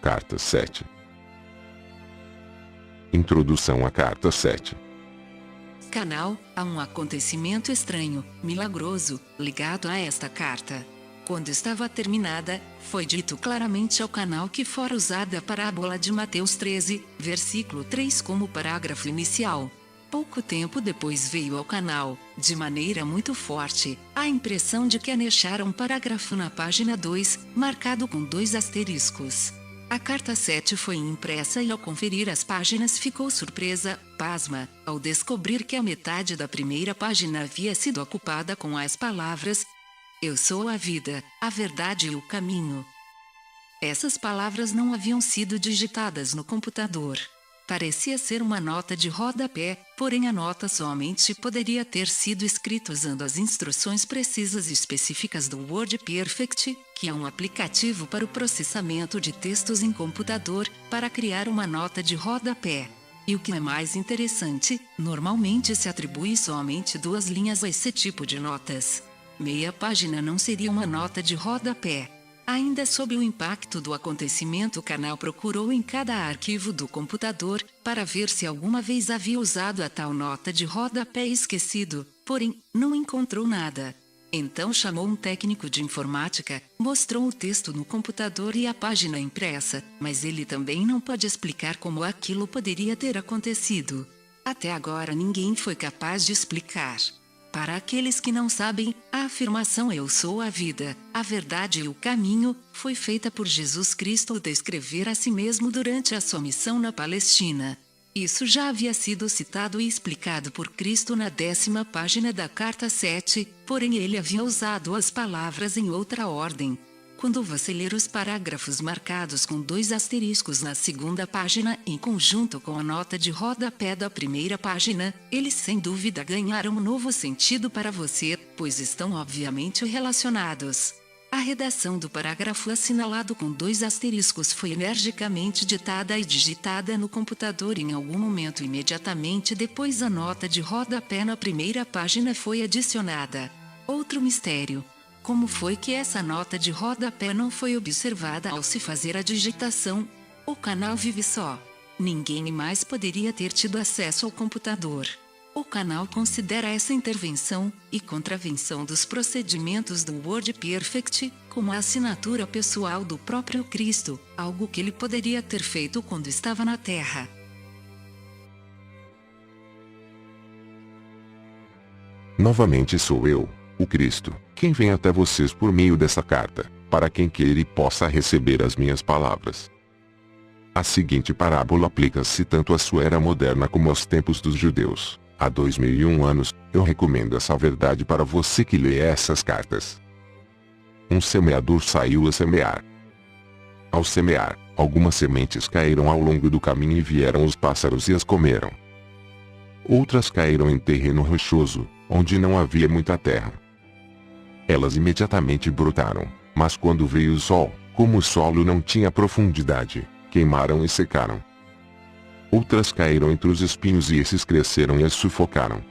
Carta 7. Introdução à Carta 7. Canal, há um acontecimento estranho, milagroso, ligado a esta carta. Quando estava terminada, foi dito claramente ao canal que fora usada a parábola de Mateus 13, versículo 3 como parágrafo inicial. Pouco tempo depois veio ao canal, de maneira muito forte, a impressão de que anexara um parágrafo na página 2, marcado com 2 asteriscos. A carta 7 foi impressa e ao conferir as páginas ficou surpresa, pasma, ao descobrir que a metade da primeira página havia sido ocupada com as palavras: "Eu sou a vida, a verdade e o caminho". Essas palavras não haviam sido digitadas no computador. Parecia ser uma nota de rodapé, porém a nota somente poderia ter sido escrita usando as instruções precisas e específicas do WordPerfect, que é um aplicativo para o processamento de textos em computador, para criar uma nota de rodapé. E o que é mais interessante, normalmente se atribui somente 2 linhas a esse tipo de notas. Meia página não seria uma nota de rodapé. Ainda sob o impacto do acontecimento, o canal procurou em cada arquivo do computador, para ver se alguma vez havia usado a tal nota de rodapé e esquecido, porém, não encontrou nada. Então chamou um técnico de informática, mostrou o texto no computador e a página impressa, mas ele também não pode explicar como aquilo poderia ter acontecido. Até agora ninguém foi capaz de explicar. Para aqueles que não sabem, a afirmação "Eu sou a vida, a verdade e o caminho" foi feita por Jesus Cristo ao descrever a si mesmo durante a sua missão na Palestina. Isso já havia sido citado e explicado por Cristo na 10ª página da Carta 7, porém ele havia usado as palavras em outra ordem. Quando você ler os parágrafos marcados com 2 asteriscos na 2ª página em conjunto com a nota de rodapé da primeira página, eles sem dúvida ganharam um novo sentido para você, pois estão obviamente relacionados. A redação do parágrafo assinalado com 2 asteriscos foi energicamente ditada e digitada no computador em algum momento imediatamente depois a nota de rodapé na primeira página foi adicionada. Outro mistério. Como foi que essa nota de rodapé não foi observada ao se fazer a digitação? O canal vive só. Ninguém mais poderia ter tido acesso ao computador. O canal considera essa intervenção e contravenção dos procedimentos do WordPerfect como a assinatura pessoal do próprio Cristo, algo que ele poderia ter feito quando estava na Terra. Novamente sou eu, o Cristo, quem vem até vocês por meio dessa carta, para quem que ele possa receber as minhas palavras. A seguinte parábola aplica-se tanto à sua era moderna como aos tempos dos judeus. Há 2001 anos, eu recomendo essa verdade para você que lê essas cartas. Um semeador saiu a semear. Ao semear, algumas sementes caíram ao longo do caminho e vieram os pássaros e as comeram. Outras caíram em terreno rochoso, onde não havia muita terra. Elas imediatamente brotaram, mas quando veio o sol, como o solo não tinha profundidade, queimaram e secaram. Outras caíram entre os espinhos e esses cresceram e as sufocaram.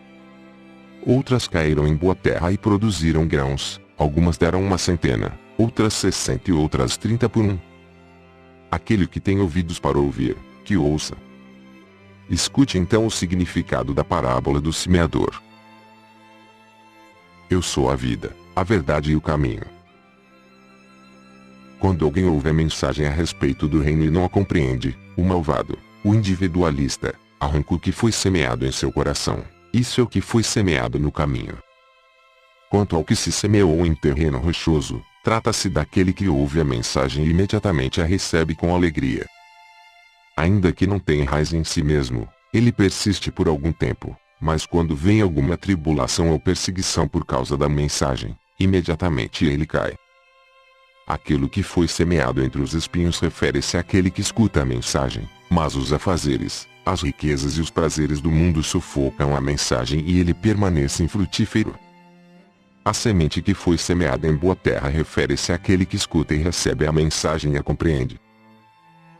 Outras caíram em boa terra e produziram grãos, algumas deram 100, outras 60 e outras 30 por 1. Aquele que tem ouvidos para ouvir, que ouça. Escute então o significado da parábola do semeador. Eu sou a vida, a verdade e o caminho. Quando alguém ouve a mensagem a respeito do reino e não a compreende, o malvado, o individualista, arranca o que foi semeado em seu coração. Isso é o que foi semeado no caminho. Quanto ao que se semeou em terreno rochoso, trata-se daquele que ouve a mensagem e imediatamente a recebe com alegria. Ainda que não tenha raiz em si mesmo, ele persiste por algum tempo. Mas quando vem alguma tribulação ou perseguição por causa da mensagem, imediatamente ele cai. Aquilo que foi semeado entre os espinhos refere-se àquele que escuta a mensagem, mas os afazeres, as riquezas e os prazeres do mundo sufocam a mensagem e ele permanece infrutífero. A semente que foi semeada em boa terra refere-se àquele que escuta e recebe a mensagem e a compreende.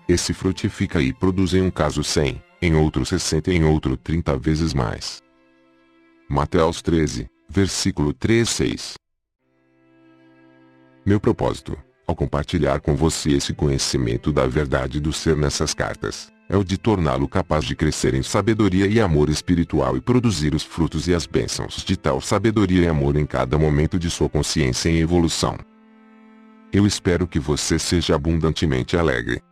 Esse frutifica e produz em um caso 100, em outro 60 e em outro 30 vezes mais. Mateus 13, versículo 3-6. Meu propósito, ao compartilhar com você esse conhecimento da verdade do ser nessas cartas, é o de torná-lo capaz de crescer em sabedoria e amor espiritual e produzir os frutos e as bênçãos de tal sabedoria e amor em cada momento de sua consciência em evolução. Eu espero que você seja abundantemente alegre.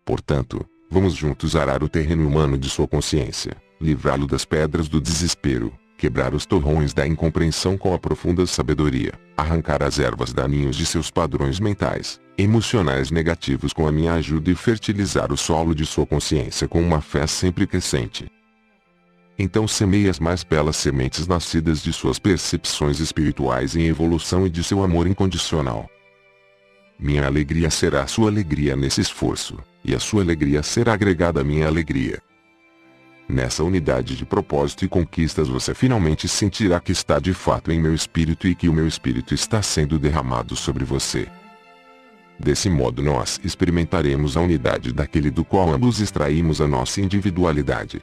Portanto, vamos juntos arar o terreno humano de sua consciência, livrá-lo das pedras do desespero, quebrar os torrões da incompreensão com a profunda sabedoria, arrancar as ervas daninhas de seus padrões mentais, emocionais negativos com a minha ajuda e fertilizar o solo de sua consciência com uma fé sempre crescente. Então semeie as mais belas sementes nascidas de suas percepções espirituais em evolução e de seu amor incondicional. Minha alegria será a sua alegria nesse esforço, e a sua alegria será agregada à minha alegria. Nessa unidade de propósito e conquistas você finalmente sentirá que está de fato em meu espírito e que o meu espírito está sendo derramado sobre você. Desse modo nós experimentaremos a unidade daquele do qual ambos extraímos a nossa individualidade.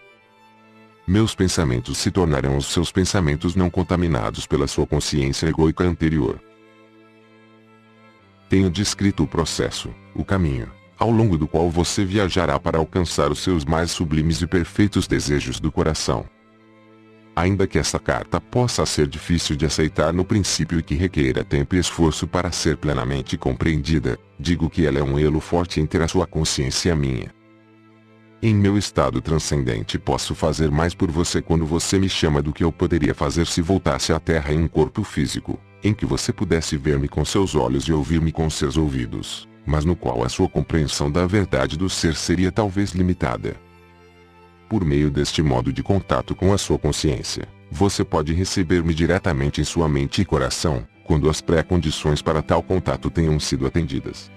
Meus pensamentos se tornarão os seus pensamentos não contaminados pela sua consciência egoica anterior. Tenho descrito o processo, o caminho, ao longo do qual você viajará para alcançar os seus mais sublimes e perfeitos desejos do coração. Ainda que essa carta possa ser difícil de aceitar no princípio e que requeira tempo e esforço para ser plenamente compreendida, digo que ela é um elo forte entre a sua consciência e a minha. Em meu estado transcendente posso fazer mais por você quando você me chama do que eu poderia fazer se voltasse à Terra em um corpo físico, em que você pudesse ver-me com seus olhos e ouvir-me com seus ouvidos, mas no qual a sua compreensão da verdade do ser seria talvez limitada. Por meio deste modo de contato com a sua consciência, você pode receber-me diretamente em sua mente e coração, quando as pré-condições para tal contato tenham sido atendidas.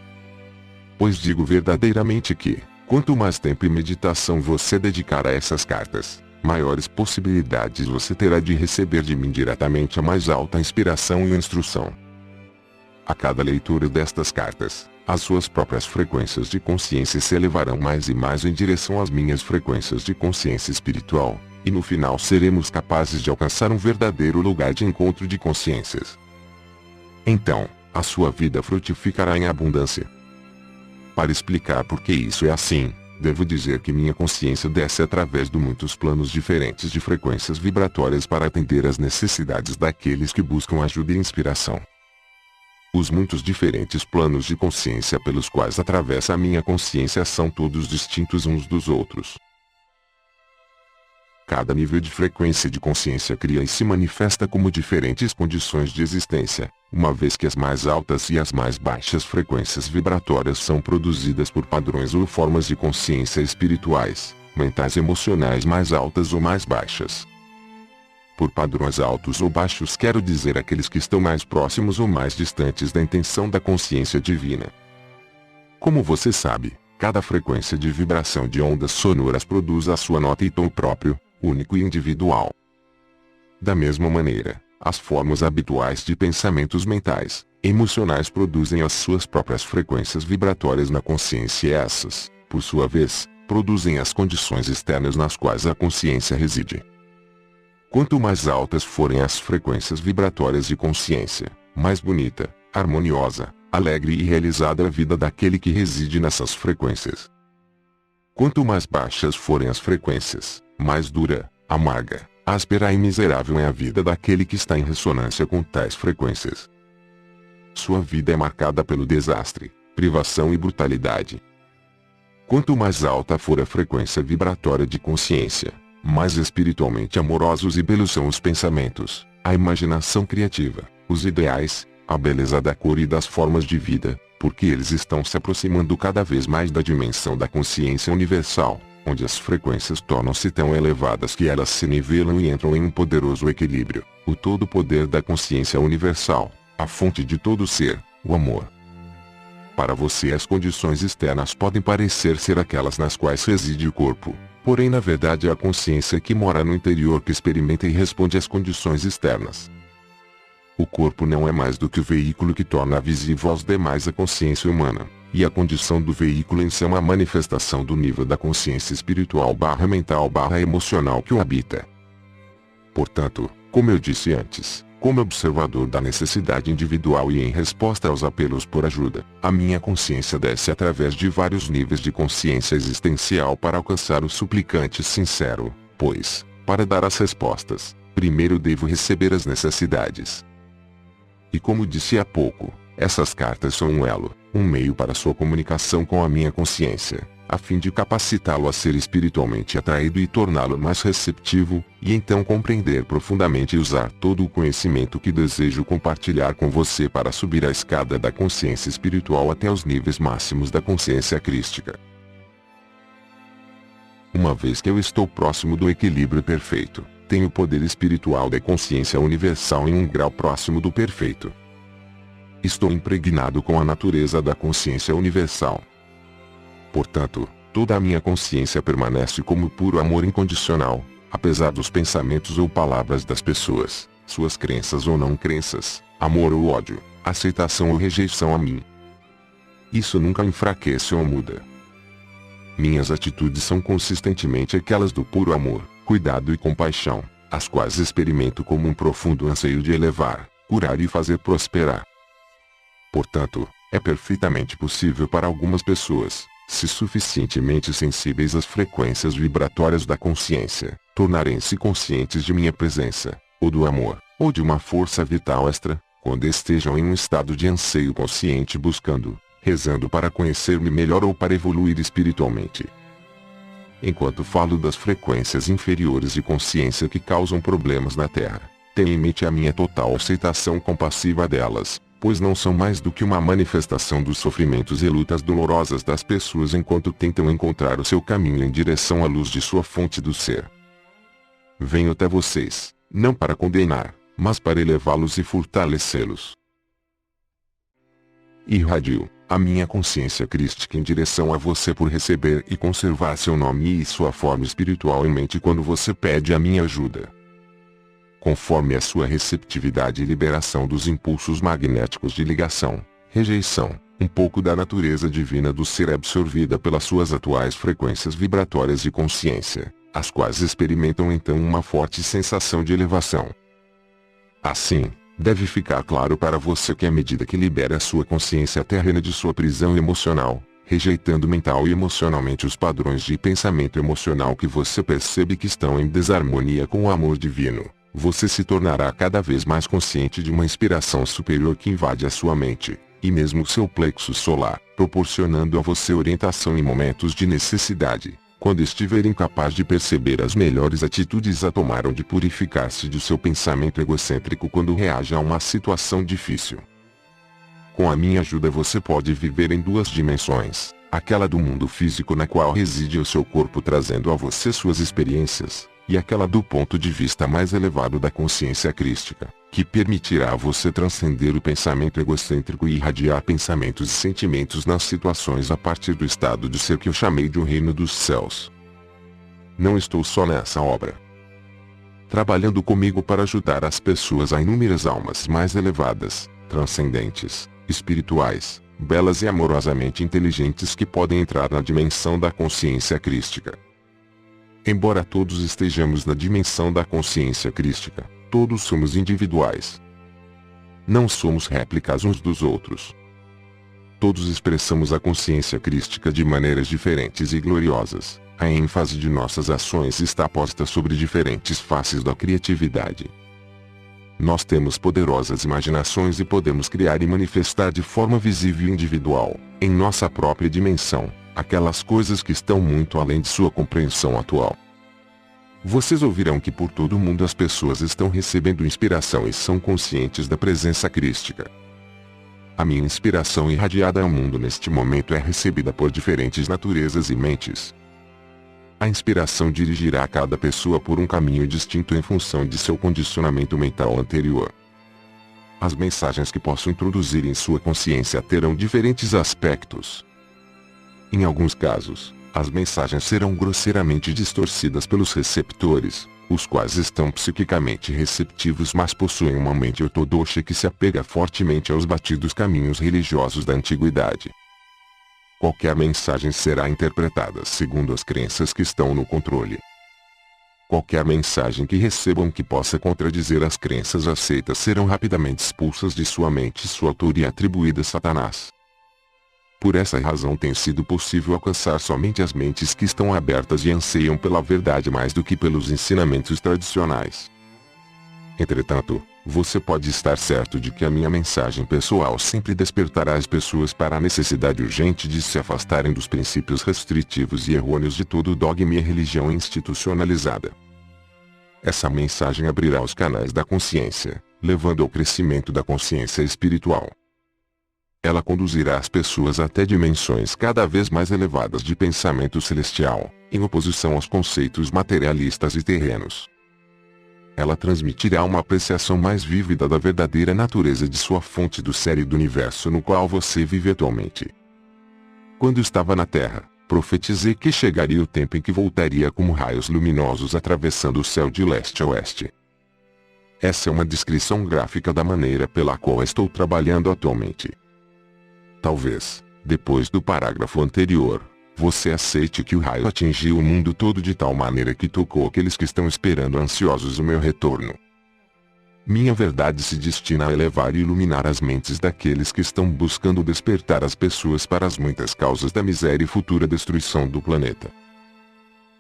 Pois digo verdadeiramente que, quanto mais tempo e meditação você dedicar a essas cartas, maiores possibilidades você terá de receber de mim diretamente a mais alta inspiração e instrução. A cada leitura destas cartas, as suas próprias frequências de consciência se elevarão mais e mais em direção às minhas frequências de consciência espiritual, e no final seremos capazes de alcançar um verdadeiro lugar de encontro de consciências. Então, a sua vida frutificará em abundância. Para explicar por que isso é assim, devo dizer que minha consciência desce através de muitos planos diferentes de frequências vibratórias para atender às necessidades daqueles que buscam ajuda e inspiração. Os muitos diferentes planos de consciência pelos quais atravessa a minha consciência são todos distintos uns dos outros. Cada nível de frequência de consciência cria e se manifesta como diferentes condições de existência, uma vez que as mais altas e as mais baixas frequências vibratórias são produzidas por padrões ou formas de consciência espirituais, mentais e emocionais mais altas ou mais baixas. Por padrões altos ou baixos quero dizer aqueles que estão mais próximos ou mais distantes da intenção da consciência divina. Como você sabe, cada frequência de vibração de ondas sonoras produz a sua nota e tom próprio, único e individual. Da mesma maneira, as formas habituais de pensamentos mentais, emocionais produzem as suas próprias frequências vibratórias na consciência e essas, por sua vez, produzem as condições externas nas quais a consciência reside. Quanto mais altas forem as frequências vibratórias de consciência, mais bonita, harmoniosa, alegre e realizada a vida daquele que reside nessas frequências. Quanto mais baixas forem as frequências, mais dura, amarga, áspera e miserável é a vida daquele que está em ressonância com tais frequências. Sua vida é marcada pelo desastre, privação e brutalidade. Quanto mais alta for a frequência vibratória de consciência, mais espiritualmente amorosos e belos são os pensamentos, a imaginação criativa, os ideais, a beleza da cor e das formas de vida, porque eles estão se aproximando cada vez mais da dimensão da consciência universal, onde as frequências tornam-se tão elevadas que elas se nivelam e entram em um poderoso equilíbrio, o todo poder da consciência universal, a fonte de todo ser, o amor. Para você as condições externas podem parecer ser aquelas nas quais reside o corpo, porém na verdade é a consciência que mora no interior que experimenta e responde às condições externas. O corpo não é mais do que o veículo que torna visível aos demais a consciência humana, e a condição do veículo em si é uma manifestação do nível da consciência espiritual / mental / emocional que o habita. Portanto, como eu disse antes, Como observador da necessidade individual e em resposta aos apelos por ajuda, a minha consciência desce através de vários níveis de consciência existencial para alcançar o suplicante sincero, pois, para dar as respostas, primeiro devo receber as necessidades. E como disse há pouco, essas cartas são um elo, um meio para sua comunicação com a minha consciência, a fim de capacitá-lo a ser espiritualmente atraído e torná-lo mais receptivo, e então compreender profundamente e usar todo o conhecimento que desejo compartilhar com você para subir a escada da consciência espiritual até os níveis máximos da consciência crística. Uma vez que eu estou próximo do equilíbrio perfeito, tenho o poder espiritual da consciência universal em um grau próximo do perfeito. Estou impregnado com a natureza da consciência universal. Portanto, toda a minha consciência permanece como puro amor incondicional, apesar dos pensamentos ou palavras das pessoas, suas crenças ou não crenças, amor ou ódio, aceitação ou rejeição a mim. Isso nunca enfraquece ou muda. Minhas atitudes são consistentemente aquelas do puro amor, cuidado e compaixão, as quais experimento como um profundo anseio de elevar, curar e fazer prosperar. Portanto, é perfeitamente possível para algumas pessoas, se suficientemente sensíveis às frequências vibratórias da consciência, tornarem-se conscientes de minha presença, ou do amor, ou de uma força vital extra, quando estejam em um estado de anseio consciente buscando, rezando para conhecer-me melhor ou para evoluir espiritualmente. Enquanto falo das frequências inferiores de consciência que causam problemas na Terra, tenha em mente a minha total aceitação compassiva delas, pois não são mais do que uma manifestação dos sofrimentos e lutas dolorosas das pessoas enquanto tentam encontrar o seu caminho em direção à luz de sua fonte do ser. Venho até vocês, não para condenar, mas para elevá-los e fortalecê-los. Irradio a minha consciência crística em direção a você por receber e conservar seu nome e sua forma espiritual em mente quando você pede a minha ajuda. Conforme a sua receptividade e liberação dos impulsos magnéticos de ligação, rejeição, um pouco da natureza divina do ser é absorvida pelas suas atuais frequências vibratórias de consciência, as quais experimentam então uma forte sensação de elevação. Assim, deve ficar claro para você que à medida que libera a sua consciência terrena de sua prisão emocional, rejeitando mental e emocionalmente os padrões de pensamento emocional que você percebe que estão em desarmonia com o amor divino, você se tornará cada vez mais consciente de uma inspiração superior que invade a sua mente, e mesmo seu plexo solar, proporcionando a você orientação em momentos de necessidade, quando estiver incapaz de perceber as melhores atitudes a tomar ou de purificar-se de seu pensamento egocêntrico quando reage a uma situação difícil. Com a minha ajuda você pode viver em duas dimensões, aquela do mundo físico na qual reside o seu corpo trazendo a você suas experiências, e aquela do ponto de vista mais elevado da consciência crística, que permitirá a você transcender o pensamento egocêntrico e irradiar pensamentos e sentimentos nas situações a partir do estado de ser que eu chamei de um reino dos céus. Não estou só nessa obra, trabalhando comigo para ajudar as pessoas a inúmeras almas mais elevadas, transcendentes, espirituais, belas e amorosamente inteligentes que podem entrar na dimensão da consciência crística. Embora todos estejamos na dimensão da consciência crística, todos somos individuais. Não somos réplicas uns dos outros. Todos expressamos a consciência crística de maneiras diferentes e gloriosas. A ênfase de nossas ações está posta sobre diferentes faces da criatividade. Nós temos poderosas imaginações e podemos criar e manifestar de forma visível e individual, em nossa própria dimensão, aquelas coisas que estão muito além de sua compreensão atual. Vocês ouvirão que por todo o mundo as pessoas estão recebendo inspiração e são conscientes da presença crística. A minha inspiração irradiada ao mundo neste momento é recebida por diferentes naturezas e mentes. A inspiração dirigirá cada pessoa por um caminho distinto em função de seu condicionamento mental anterior. As mensagens que posso introduzir em sua consciência terão diferentes aspectos. Em alguns casos, as mensagens serão grosseiramente distorcidas pelos receptores, os quais estão psiquicamente receptivos mas possuem uma mente ortodoxa que se apega fortemente aos batidos caminhos religiosos da antiguidade. Qualquer mensagem será interpretada segundo as crenças que estão no controle. Qualquer mensagem que recebam que possa contradizer as crenças aceitas serão rapidamente expulsas de sua mente e sua autoria atribuída a Satanás. Por essa razão tem sido possível alcançar somente as mentes que estão abertas e anseiam pela verdade mais do que pelos ensinamentos tradicionais. Entretanto, você pode estar certo de que a minha mensagem pessoal sempre despertará as pessoas para a necessidade urgente de se afastarem dos princípios restritivos e errôneos de todo o dogma e religião institucionalizada. Essa mensagem abrirá os canais da consciência, levando ao crescimento da consciência espiritual. Ela conduzirá as pessoas até dimensões cada vez mais elevadas de pensamento celestial, em oposição aos conceitos materialistas e terrenos. Ela transmitirá uma apreciação mais vívida da verdadeira natureza de sua fonte do ser e do universo no qual você vive atualmente. Quando estava na Terra, profetizei que chegaria o tempo em que voltaria como raios luminosos atravessando o céu de leste a oeste. Essa é uma descrição gráfica da maneira pela qual estou trabalhando atualmente. Talvez, depois do parágrafo anterior, você aceite que o raio atingiu o mundo todo de tal maneira que tocou aqueles que estão esperando ansiosos o meu retorno. Minha verdade se destina a elevar e iluminar as mentes daqueles que estão buscando despertar as pessoas para as muitas causas da miséria e futura destruição do planeta.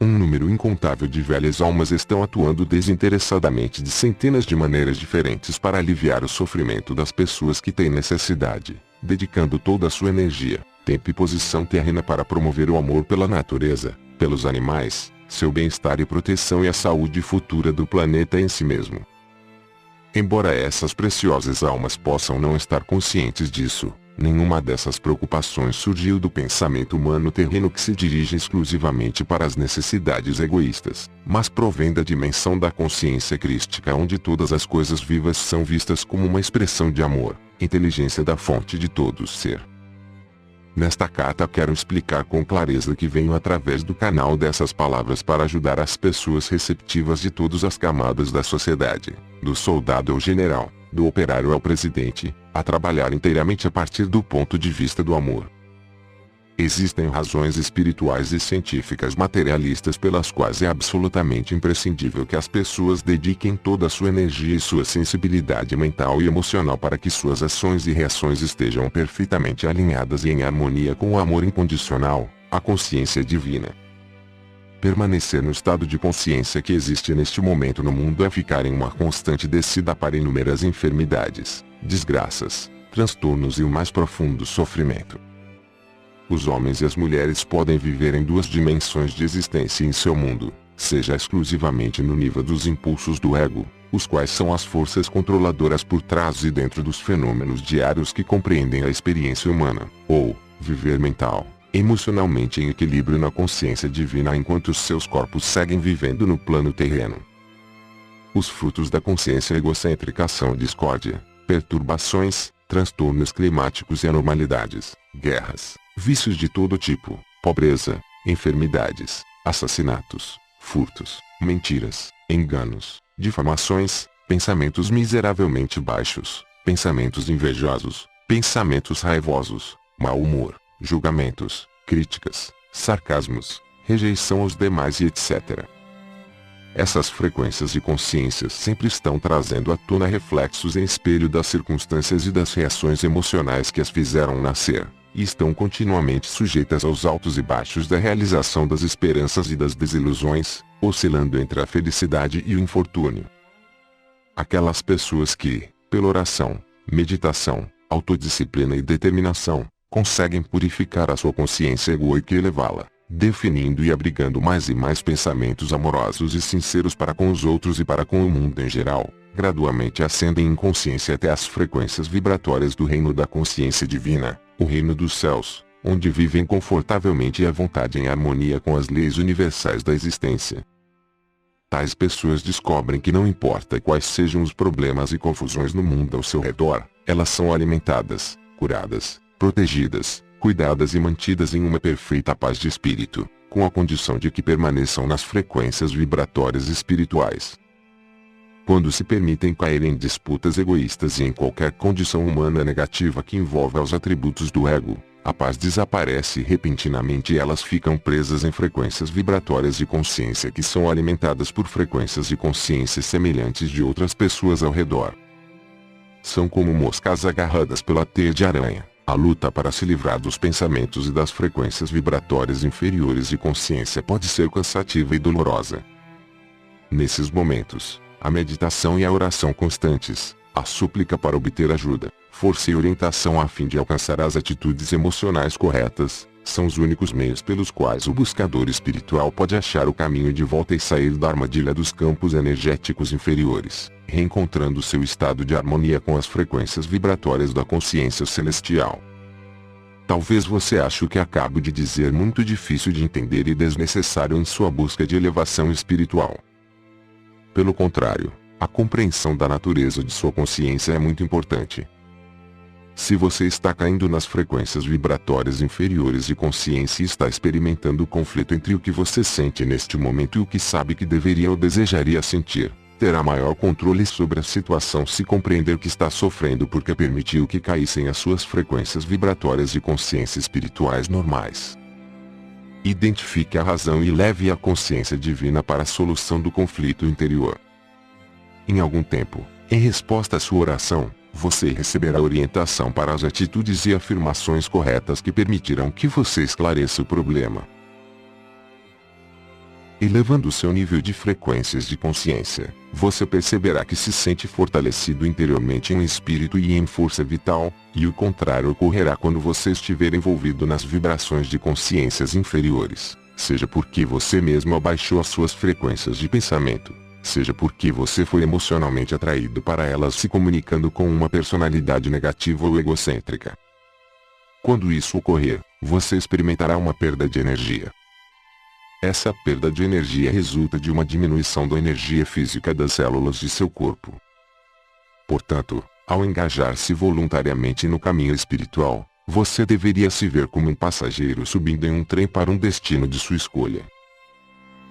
Um número incontável de velhas almas estão atuando desinteressadamente de centenas de maneiras diferentes para aliviar o sofrimento das pessoas que têm necessidade, dedicando toda a sua energia, tempo e posição terrena para promover o amor pela natureza, pelos animais, seu bem-estar e proteção e a saúde futura do planeta em si mesmo. Embora essas preciosas almas possam não estar conscientes disso, nenhuma dessas preocupações surgiu do pensamento humano terreno que se dirige exclusivamente para as necessidades egoístas, mas provém da dimensão da consciência crística onde todas as coisas vivas são vistas como uma expressão de amor, inteligência da fonte de todo ser. Nesta carta quero explicar com clareza que venho através do canal dessas palavras para ajudar as pessoas receptivas de todas as camadas da sociedade, do soldado ao general, do operário ao presidente, a trabalhar inteiramente a partir do ponto de vista do amor. Existem razões espirituais e científicas materialistas pelas quais é absolutamente imprescindível que as pessoas dediquem toda a sua energia e sua sensibilidade mental e emocional para que suas ações e reações estejam perfeitamente alinhadas e em harmonia com o amor incondicional, a consciência divina. Permanecer no estado de consciência que existe neste momento no mundo é ficar em uma constante descida para inúmeras enfermidades, desgraças, transtornos e o mais profundo sofrimento. Os homens e as mulheres podem viver em duas dimensões de existência em seu mundo, seja exclusivamente no nível dos impulsos do ego, os quais são as forças controladoras por trás e dentro dos fenômenos diários que compreendem a experiência humana, ou viver mental, emocionalmente em equilíbrio na consciência divina enquanto seus corpos seguem vivendo no plano terreno. Os frutos da consciência egocêntrica são discórdia, perturbações, transtornos climáticos e anormalidades, guerras, vícios de todo tipo, pobreza, enfermidades, assassinatos, furtos, mentiras, enganos, difamações, pensamentos miseravelmente baixos, pensamentos invejosos, pensamentos raivosos, mau humor, julgamentos, críticas, sarcasmos, rejeição aos demais e etc. Essas frequências de consciência sempre estão trazendo à tona reflexos em espelho das circunstâncias e das reações emocionais que as fizeram nascer, e estão continuamente sujeitas aos altos e baixos da realização das esperanças e das desilusões, oscilando entre a felicidade e o infortúnio. Aquelas pessoas que, pela oração, meditação, autodisciplina e determinação, conseguem purificar a sua consciência egoica e elevá-la, definindo e abrigando mais e mais pensamentos amorosos e sinceros para com os outros e para com o mundo em geral, gradualmente ascendem em consciência até as frequências vibratórias do reino da consciência divina, o reino dos céus, onde vivem confortavelmente e à vontade em harmonia com as leis universais da existência. Tais pessoas descobrem que não importa quais sejam os problemas e confusões no mundo ao seu redor, elas são alimentadas, curadas, protegidas, cuidadas e mantidas em uma perfeita paz de espírito, com a condição de que permaneçam nas frequências vibratórias espirituais. Quando se permitem cair em disputas egoístas e em qualquer condição humana negativa que envolva os atributos do ego, a paz desaparece repentinamente e elas ficam presas em frequências vibratórias de consciência que são alimentadas por frequências de consciência semelhantes de outras pessoas ao redor. São como moscas agarradas pela teia de aranha. A luta para se livrar dos pensamentos e das frequências vibratórias inferiores de consciência pode ser cansativa e dolorosa. Nesses momentos, a meditação e a oração constantes, a súplica para obter ajuda, força e orientação a fim de alcançar as atitudes emocionais corretas, são os únicos meios pelos quais o buscador espiritual pode achar o caminho de volta e sair da armadilha dos campos energéticos inferiores, reencontrando seu estado de harmonia com as frequências vibratórias da consciência celestial. Talvez você ache o que acabo de dizer muito difícil de entender e desnecessário em sua busca de elevação espiritual. Pelo contrário, a compreensão da natureza de sua consciência é muito importante. Se você está caindo nas frequências vibratórias inferiores de consciência e está experimentando o conflito entre o que você sente neste momento e o que sabe que deveria ou desejaria sentir, terá maior controle sobre a situação se compreender que está sofrendo porque permitiu que caíssem as suas frequências vibratórias de consciência espirituais normais. Identifique a razão e leve a consciência divina para a solução do conflito interior. Em algum tempo, em resposta à sua oração, você receberá orientação para as atitudes e afirmações corretas que permitirão que você esclareça o problema. Elevando seu nível de frequências de consciência, você perceberá que se sente fortalecido interiormente em espírito e em força vital, e o contrário ocorrerá quando você estiver envolvido nas vibrações de consciências inferiores, seja porque você mesmo abaixou as suas frequências de pensamento, seja porque você foi emocionalmente atraído para elas se comunicando com uma personalidade negativa ou egocêntrica. Quando isso ocorrer, você experimentará uma perda de energia. Essa perda de energia resulta de uma diminuição da energia física das células de seu corpo. Portanto, ao engajar-se voluntariamente no caminho espiritual, você deveria se ver como um passageiro subindo em um trem para um destino de sua escolha.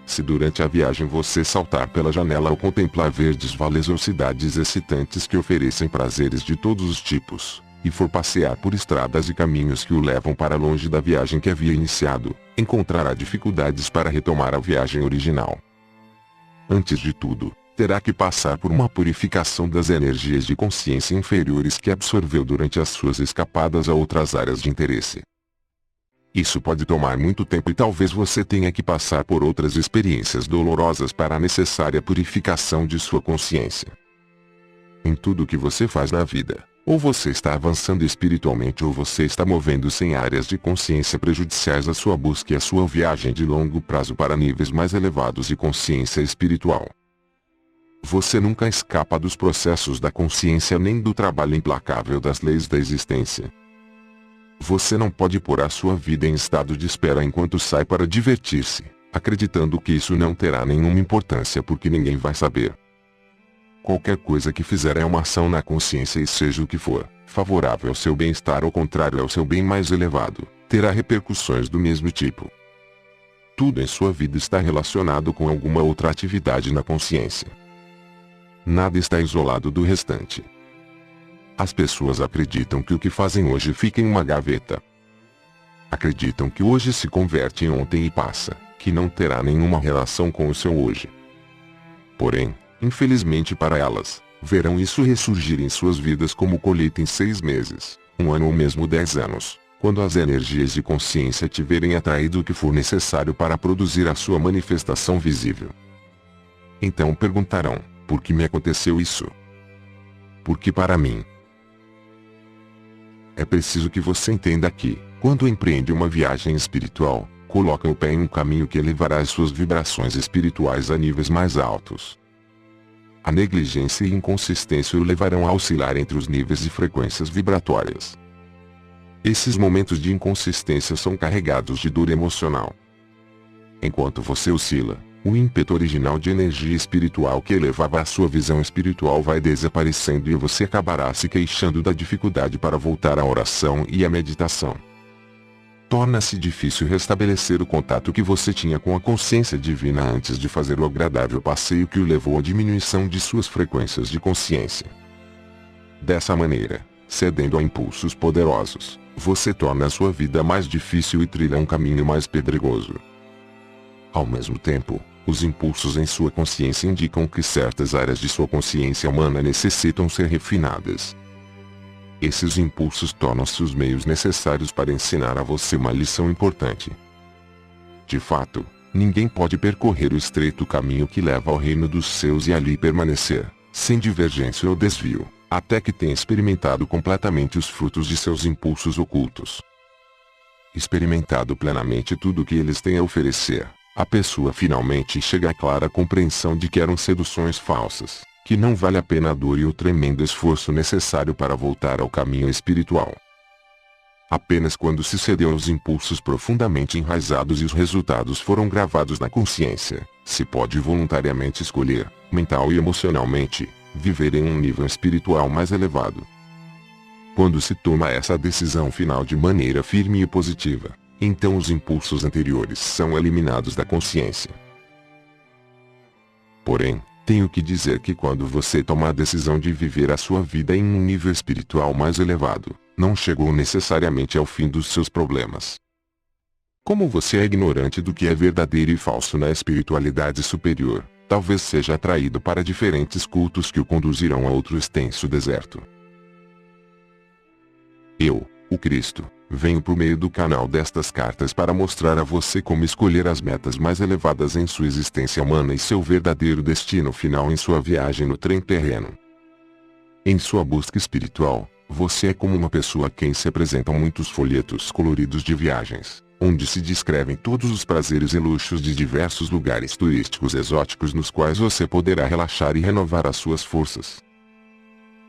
Se durante a viagem você saltar pela janela ao contemplar verdes vales ou cidades excitantes que oferecem prazeres de todos os tipos, e for passear por estradas e caminhos que o levam para longe da viagem que havia iniciado, encontrará dificuldades para retomar a viagem original. Antes de tudo, terá que passar por uma purificação das energias de consciência inferiores que absorveu durante as suas escapadas a outras áreas de interesse. Isso pode tomar muito tempo e talvez você tenha que passar por outras experiências dolorosas para a necessária purificação de sua consciência. Em tudo o que você faz na vida, ou você está avançando espiritualmente ou você está movendo-se em áreas de consciência prejudiciais à sua busca e à sua viagem de longo prazo para níveis mais elevados de consciência espiritual. Você nunca escapa dos processos da consciência nem do trabalho implacável das leis da existência. Você não pode pôr a sua vida em estado de espera enquanto sai para divertir-se, acreditando que isso não terá nenhuma importância porque ninguém vai saber. Qualquer coisa que fizer é uma ação na consciência e seja o que for, favorável ao seu bem-estar ou contrário ao seu bem mais elevado, terá repercussões do mesmo tipo. Tudo em sua vida está relacionado com alguma outra atividade na consciência. Nada está isolado do restante. As pessoas acreditam que o que fazem hoje fica em uma gaveta. Acreditam que hoje se converte em ontem e passa, que não terá nenhuma relação com o seu hoje. Porém, infelizmente para elas, verão isso ressurgir em suas vidas como colheita em 6 meses, 1 ano ou mesmo 10 anos, quando as energias de consciência tiverem atraído o que for necessário para produzir a sua manifestação visível. Então perguntarão, por que me aconteceu isso? Porque para mim. É preciso que você entenda que, quando empreende uma viagem espiritual, coloca o pé em um caminho que elevará as suas vibrações espirituais a níveis mais altos. A negligência e inconsistência o levarão a oscilar entre os níveis de frequências vibratórias. Esses momentos de inconsistência são carregados de dor emocional. Enquanto você oscila, o ímpeto original de energia espiritual que elevava a sua visão espiritual vai desaparecendo e você acabará se queixando da dificuldade para voltar à oração e à meditação. Torna-se difícil restabelecer o contato que você tinha com a consciência divina antes de fazer o agradável passeio que o levou à diminuição de suas frequências de consciência. Dessa maneira, cedendo a impulsos poderosos, você torna a sua vida mais difícil e trilha um caminho mais pedregoso. Ao mesmo tempo, os impulsos em sua consciência indicam que certas áreas de sua consciência humana necessitam ser refinadas. Esses impulsos tornam-se os meios necessários para ensinar a você uma lição importante. De fato, ninguém pode percorrer o estreito caminho que leva ao reino dos céus e ali permanecer, sem divergência ou desvio, até que tenha experimentado completamente os frutos de seus impulsos ocultos. Experimentado plenamente tudo o que eles têm a oferecer, a pessoa finalmente chega à clara compreensão de que eram seduções falsas, que não vale a pena a dor e o tremendo esforço necessário para voltar ao caminho espiritual. Apenas quando se cedeu aos impulsos profundamente enraizados e os resultados foram gravados na consciência, se pode voluntariamente escolher, mental e emocionalmente, viver em um nível espiritual mais elevado. Quando se toma essa decisão final de maneira firme e positiva, então os impulsos anteriores são eliminados da consciência. Porém, tenho que dizer que quando você toma a decisão de viver a sua vida em um nível espiritual mais elevado, não chegou necessariamente ao fim dos seus problemas. Como você é ignorante do que é verdadeiro e falso na espiritualidade superior, talvez seja atraído para diferentes cultos que o conduzirão a outro extenso deserto. Eu, o Cristo, venho por meio do canal destas cartas para mostrar a você como escolher as metas mais elevadas em sua existência humana e seu verdadeiro destino final em sua viagem no trem terreno. Em sua busca espiritual, você é como uma pessoa a quem se apresentam muitos folhetos coloridos de viagens, onde se descrevem todos os prazeres e luxos de diversos lugares turísticos exóticos nos quais você poderá relaxar e renovar as suas forças.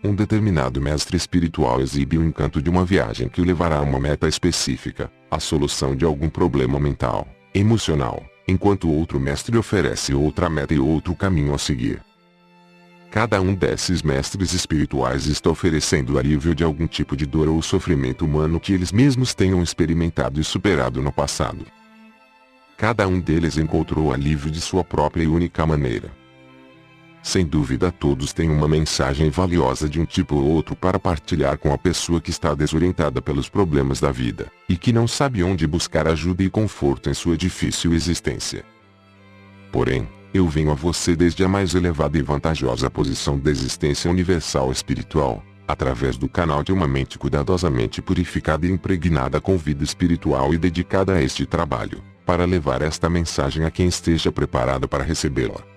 Um determinado mestre espiritual exibe o encanto de uma viagem que o levará a uma meta específica, a solução de algum problema mental, emocional, enquanto outro mestre oferece outra meta e outro caminho a seguir. Cada um desses mestres espirituais está oferecendo o alívio de algum tipo de dor ou sofrimento humano que eles mesmos tenham experimentado e superado no passado. Cada um deles encontrou o alívio de sua própria e única maneira. Sem dúvida todos têm uma mensagem valiosa de um tipo ou outro para partilhar com a pessoa que está desorientada pelos problemas da vida, e que não sabe onde buscar ajuda e conforto em sua difícil existência. Porém, eu venho a você desde a mais elevada e vantajosa posição da existência universal espiritual, através do canal de uma mente cuidadosamente purificada e impregnada com vida espiritual e dedicada a este trabalho, para levar esta mensagem a quem esteja preparado para recebê-la.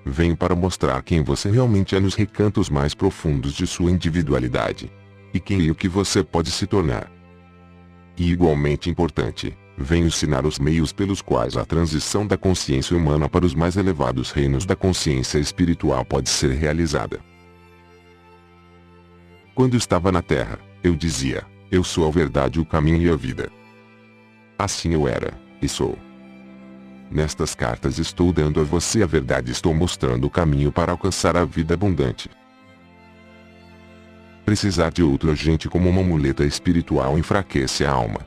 Venho para mostrar quem você realmente é nos recantos mais profundos de sua individualidade, e quem e o que você pode se tornar. E igualmente importante, venho ensinar os meios pelos quais a transição da consciência humana para os mais elevados reinos da consciência espiritual pode ser realizada. Quando estava na Terra, eu dizia, eu sou a verdade, o caminho e a vida. Assim eu era, e sou. Nestas cartas estou dando a você a verdade, estou mostrando o caminho para alcançar a vida abundante. Precisar de outro agente como uma muleta espiritual enfraquece a alma.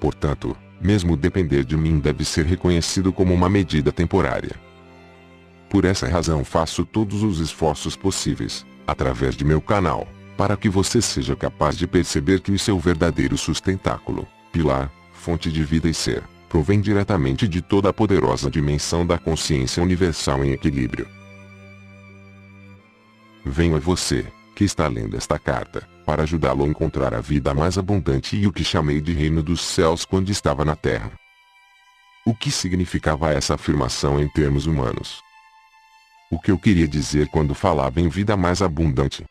Portanto, mesmo depender de mim deve ser reconhecido como uma medida temporária. Por essa razão faço todos os esforços possíveis, através de meu canal, para que você seja capaz de perceber que o seu verdadeiro sustentáculo, pilar, fonte de vida e ser, provém diretamente de toda a poderosa dimensão da consciência universal em equilíbrio. Venho a você, que está lendo esta carta, para ajudá-lo a encontrar a vida mais abundante e o que chamei de reino dos céus quando estava na Terra. O que significava essa afirmação em termos humanos? O que eu queria dizer quando falava em vida mais abundante?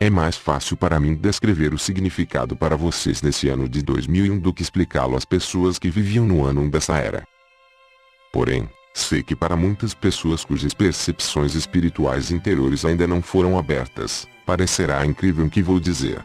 É mais fácil para mim descrever o significado para vocês nesse ano de 2001 do que explicá-lo às pessoas que viviam no ano 1 dessa era. Porém, sei que para muitas pessoas cujas percepções espirituais interiores ainda não foram abertas, parecerá incrível o que vou dizer.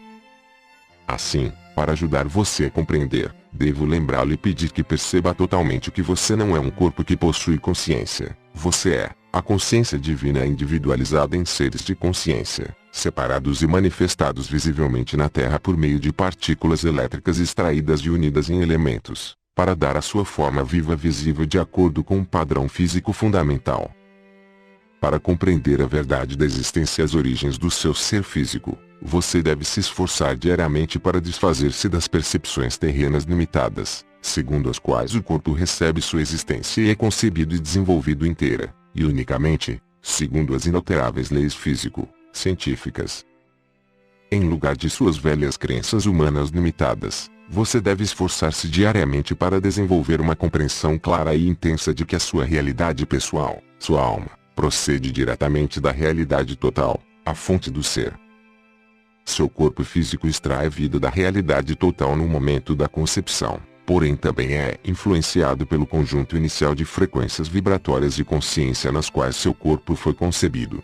Assim, para ajudar você a compreender, devo lembrá-lo e pedir que perceba totalmente que você não é um corpo que possui consciência, você é a consciência divina individualizada em seres de consciência, separados e manifestados visivelmente na Terra por meio de partículas elétricas extraídas e unidas em elementos, para dar a sua forma viva visível de acordo com um padrão físico fundamental. Para compreender a verdade da existência e as origens do seu ser físico, você deve se esforçar diariamente para desfazer-se das percepções terrenas limitadas, segundo as quais o corpo recebe sua existência e é concebido e desenvolvido inteira, e unicamente, segundo as inalteráveis leis físico-científicas. Em lugar de suas velhas crenças humanas limitadas, você deve esforçar-se diariamente para desenvolver uma compreensão clara e intensa de que a sua realidade pessoal, sua alma, procede diretamente da realidade total, a fonte do ser. Seu corpo físico extrai vida da realidade total no momento da concepção, porém também é influenciado pelo conjunto inicial de frequências vibratórias de consciência nas quais seu corpo foi concebido.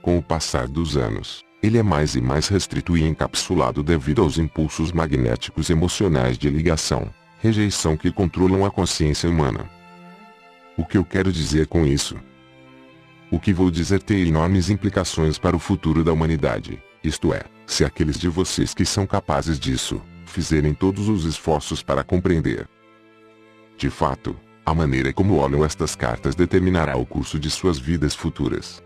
Com o passar dos anos, ele é mais e mais restrito e encapsulado devido aos impulsos magnéticos emocionais de ligação, rejeição que controlam a consciência humana. O que eu quero dizer com isso? O que vou dizer tem enormes implicações para o futuro da humanidade, isto é, se aqueles de vocês que são capazes disso, fizerem todos os esforços para compreender. De fato, a maneira como olham estas cartas determinará o curso de suas vidas futuras.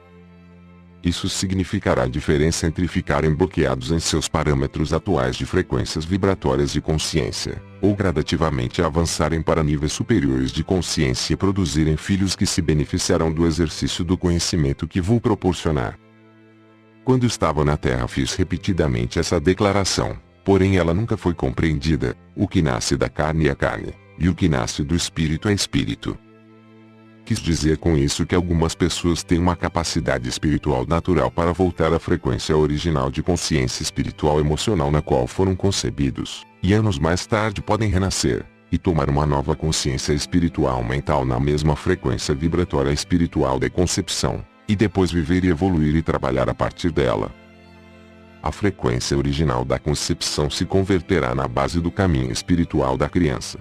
Isso significará a diferença entre ficarem bloqueados em seus parâmetros atuais de frequências vibratórias de consciência, ou gradativamente avançarem para níveis superiores de consciência e produzirem filhos que se beneficiarão do exercício do conhecimento que vou proporcionar. Quando estava na Terra fiz repetidamente essa declaração, porém ela nunca foi compreendida: o que nasce da carne é carne, e o que nasce do espírito é espírito. Quis dizer com isso que algumas pessoas têm uma capacidade espiritual natural para voltar à frequência original de consciência espiritual emocional na qual foram concebidos, e anos mais tarde podem renascer, e tomar uma nova consciência espiritual mental na mesma frequência vibratória espiritual da concepção, e depois viver e evoluir e trabalhar a partir dela. A frequência original da concepção se converterá na base do caminho espiritual da criança.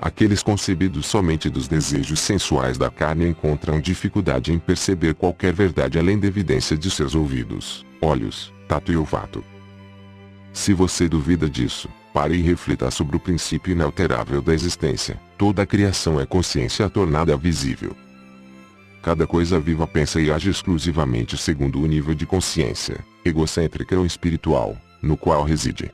Aqueles concebidos somente dos desejos sensuais da carne encontram dificuldade em perceber qualquer verdade além da evidência de seus ouvidos, olhos, tato e olfato. Se você duvida disso, pare e reflita sobre o princípio inalterável da existência. Toda a criação é consciência tornada visível. Cada coisa viva pensa e age exclusivamente segundo o nível de consciência, egocêntrica ou espiritual, no qual reside.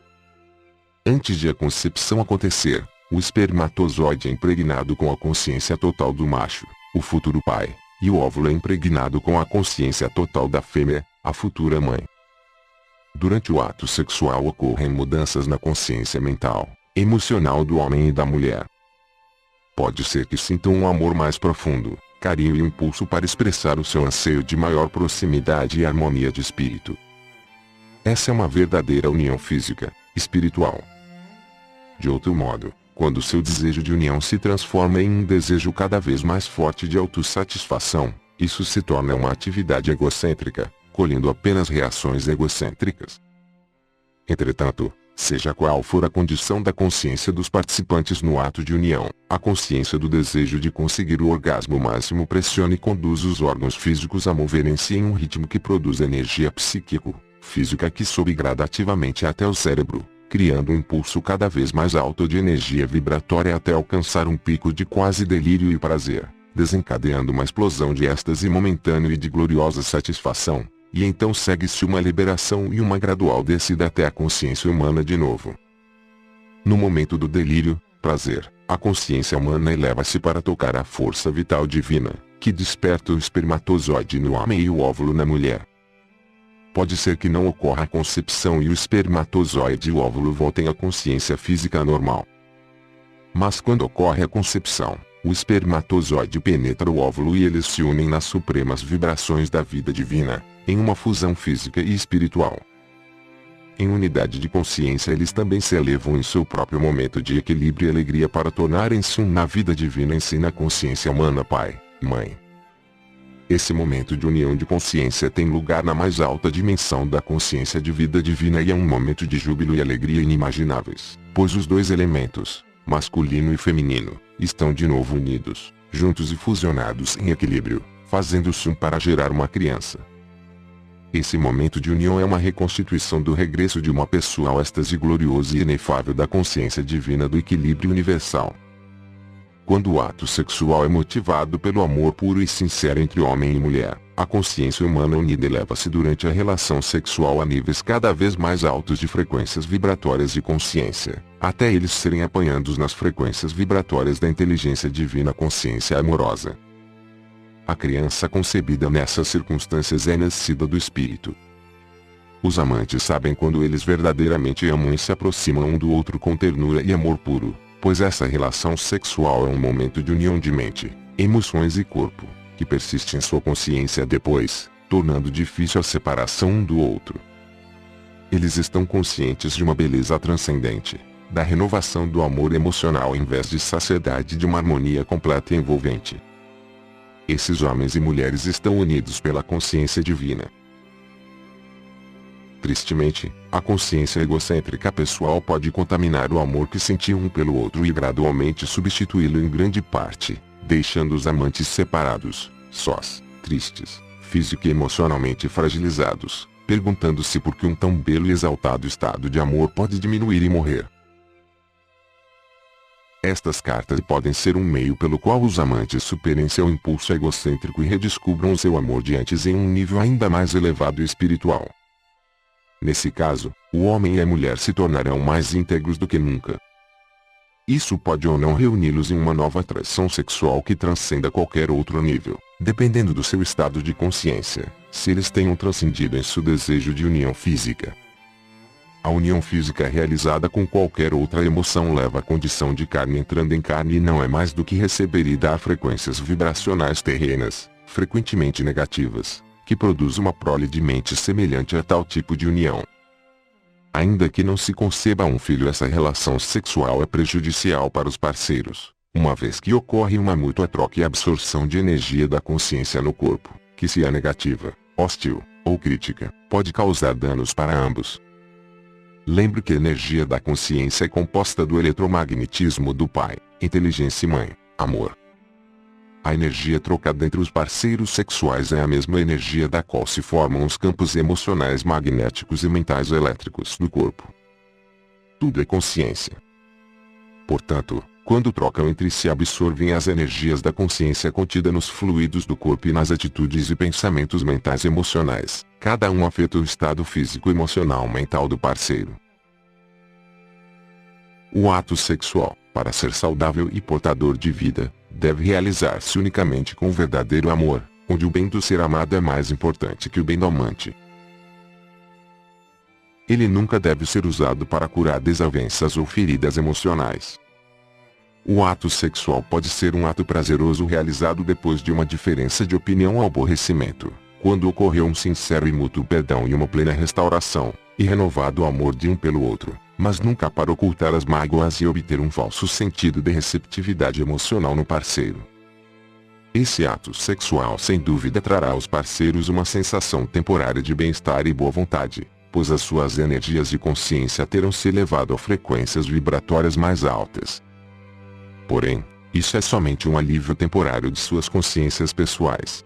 Antes de a concepção acontecer, o espermatozoide é impregnado com a consciência total do macho, o futuro pai, e o óvulo é impregnado com a consciência total da fêmea, a futura mãe. Durante o ato sexual ocorrem mudanças na consciência mental, emocional do homem e da mulher. Pode ser que sintam um amor mais profundo, carinho e impulso para expressar o seu anseio de maior proximidade e harmonia de espírito. Essa é uma verdadeira união física, espiritual. De outro modo, quando seu desejo de união se transforma em um desejo cada vez mais forte de autossatisfação, isso se torna uma atividade egocêntrica, colhendo apenas reações egocêntricas. Entretanto, seja qual for a condição da consciência dos participantes no ato de união, a consciência do desejo de conseguir o orgasmo máximo pressiona e conduz os órgãos físicos a moverem-se em um ritmo que produz energia psíquico-física que sobe gradativamente até o cérebro, criando um impulso cada vez mais alto de energia vibratória até alcançar um pico de quase delírio e prazer, desencadeando uma explosão de êxtase momentâneo e de gloriosa satisfação, e então segue-se uma liberação e uma gradual descida até a consciência humana de novo. No momento do delírio, prazer, a consciência humana eleva-se para tocar a força vital divina, que desperta o espermatozoide no homem e o óvulo na mulher. Pode ser que não ocorra a concepção e o espermatozoide e o óvulo voltem à consciência física normal. Mas quando ocorre a concepção, o espermatozoide penetra o óvulo e eles se unem nas supremas vibrações da vida divina, em uma fusão física e espiritual. Em unidade de consciência eles também se elevam em seu próprio momento de equilíbrio e alegria para tornarem-se um na vida divina em si na consciência humana pai, mãe. Esse momento de união de consciência tem lugar na mais alta dimensão da consciência de vida divina e é um momento de júbilo e alegria inimagináveis, pois os dois elementos, masculino e feminino, estão de novo unidos, juntos e fusionados em equilíbrio, fazendo-se um para gerar uma criança. Esse momento de união é uma reconstituição do regresso de uma pessoa ao êxtase glorioso e inefável da consciência divina do equilíbrio universal. Quando o ato sexual é motivado pelo amor puro e sincero entre homem e mulher, a consciência humana unida eleva-se durante a relação sexual a níveis cada vez mais altos de frequências vibratórias de consciência, até eles serem apanhados nas frequências vibratórias da inteligência divina consciência amorosa. A criança concebida nessas circunstâncias é nascida do Espírito. Os amantes sabem quando eles verdadeiramente amam e se aproximam um do outro com ternura e amor puro, pois essa relação sexual é um momento de união de mente, emoções e corpo, que persiste em sua consciência depois, tornando difícil a separação um do outro. Eles estão conscientes de uma beleza transcendente, da renovação do amor emocional em vez de saciedade de uma harmonia completa e envolvente. Esses homens e mulheres estão unidos pela consciência divina. Tristemente, a consciência egocêntrica pessoal pode contaminar o amor que sentiam um pelo outro e gradualmente substituí-lo em grande parte, deixando os amantes separados, sós, tristes, física e emocionalmente fragilizados, perguntando-se por que um tão belo e exaltado estado de amor pode diminuir e morrer. Estas cartas podem ser um meio pelo qual os amantes superem seu impulso egocêntrico e redescubram o seu amor de antes em um nível ainda mais elevado e espiritual. Nesse caso, o homem e a mulher se tornarão mais íntegros do que nunca. Isso pode ou não reuni-los em uma nova atração sexual que transcenda qualquer outro nível, dependendo do seu estado de consciência, se eles tenham transcendido em seu desejo de união física. A união física realizada com qualquer outra emoção leva à condição de carne entrando em carne e não é mais do que receber e dar frequências vibracionais terrenas, frequentemente negativas, que produz uma prole de mente semelhante a tal tipo de união. Ainda que não se conceba um filho, essa relação sexual é prejudicial para os parceiros, uma vez que ocorre uma mútua troca e absorção de energia da consciência no corpo, que se é negativa, hostil, ou crítica, pode causar danos para ambos. Lembre que a energia da consciência é composta do eletromagnetismo do Pai, inteligência e mãe, amor. A energia trocada entre os parceiros sexuais é a mesma energia da qual se formam os campos emocionais magnéticos e mentais elétricos do corpo. Tudo é consciência. Portanto, quando trocam entre si absorvem as energias da consciência contida nos fluidos do corpo e nas atitudes e pensamentos mentais e emocionais, cada um afeta o estado físico e emocional mental do parceiro. O ato sexual, para ser saudável e portador de vida, deve realizar-se unicamente com o verdadeiro amor, onde o bem do ser amado é mais importante que o bem do amante. Ele nunca deve ser usado para curar desavenças ou feridas emocionais. O ato sexual pode ser um ato prazeroso realizado depois de uma diferença de opinião ou aborrecimento, quando ocorreu um sincero e mútuo perdão e uma plena restauração, e renovado amor de um pelo outro, mas nunca para ocultar as mágoas e obter um falso sentido de receptividade emocional no parceiro. Esse ato sexual sem dúvida trará aos parceiros uma sensação temporária de bem-estar e boa vontade, pois as suas energias de consciência terão se elevado a frequências vibratórias mais altas. Porém, isso é somente um alívio temporário de suas consciências pessoais.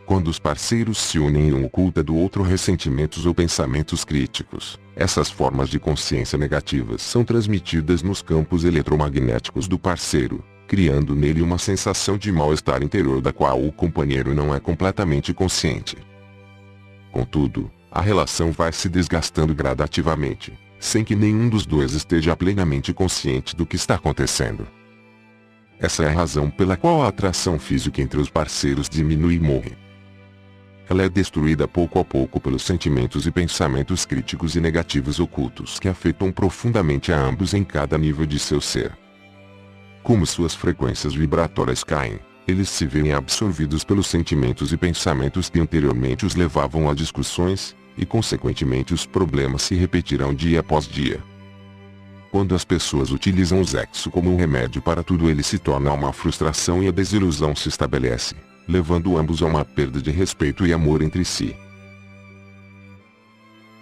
Quando os parceiros se unem e um oculta do outro ressentimentos ou pensamentos críticos, essas formas de consciência negativas são transmitidas nos campos eletromagnéticos do parceiro, criando nele uma sensação de mal-estar interior da qual o companheiro não é completamente consciente. Contudo, a relação vai se desgastando gradativamente, sem que nenhum dos dois esteja plenamente consciente do que está acontecendo. Essa é a razão pela qual a atração física entre os parceiros diminui e morre. Ela é destruída pouco a pouco pelos sentimentos e pensamentos críticos e negativos ocultos que afetam profundamente a ambos em cada nível de seu ser. Como suas frequências vibratórias caem, eles se veem absorvidos pelos sentimentos e pensamentos que anteriormente os levavam a discussões, e consequentemente os problemas se repetirão dia após dia. Quando as pessoas utilizam o sexo como um remédio para tudo, ele se torna uma frustração e a desilusão se estabelece, levando ambos a uma perda de respeito e amor entre si.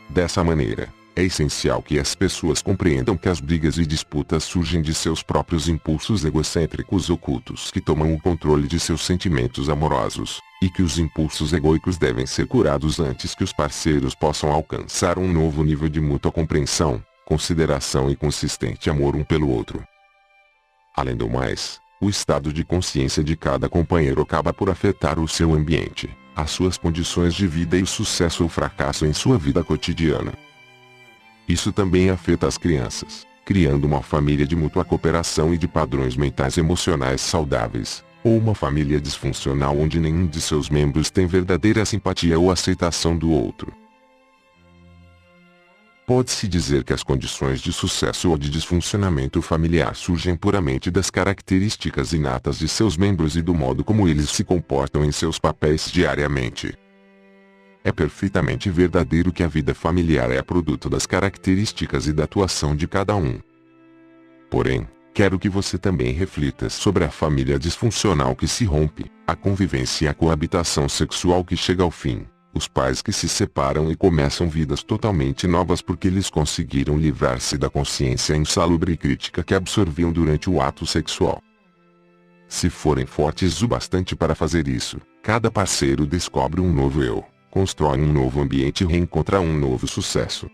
Dessa maneira, é essencial que as pessoas compreendam que as brigas e disputas surgem de seus próprios impulsos egocêntricos ocultos que tomam o controle de seus sentimentos amorosos, e que os impulsos egóicos devem ser curados antes que os parceiros possam alcançar um novo nível de mútua compreensão, consideração e consistente amor um pelo outro. Além do mais, O estado de consciência de cada companheiro acaba por afetar o seu ambiente, as suas condições de vida e o sucesso ou fracasso em sua vida cotidiana. Isso também afeta as crianças, criando uma família de mútua cooperação e de padrões mentais e emocionais saudáveis, ou uma família disfuncional onde nenhum de seus membros tem verdadeira simpatia ou aceitação do outro. Pode-se dizer que as condições de sucesso ou de disfuncionamento familiar surgem puramente das características inatas de seus membros e do modo como eles se comportam em seus papéis diariamente. É perfeitamente verdadeiro que a vida familiar é produto das características e da atuação de cada um. Porém, quero que você também reflita sobre a família disfuncional que se rompe, a convivência e a coabitação sexual que chega ao fim. Os pais que se separam e começam vidas totalmente novas porque eles conseguiram livrar-se da consciência insalubre e crítica que absorviam durante o ato sexual. Se forem fortes o bastante para fazer isso, cada parceiro descobre um novo eu, constrói um novo ambiente e reencontra um novo sucesso.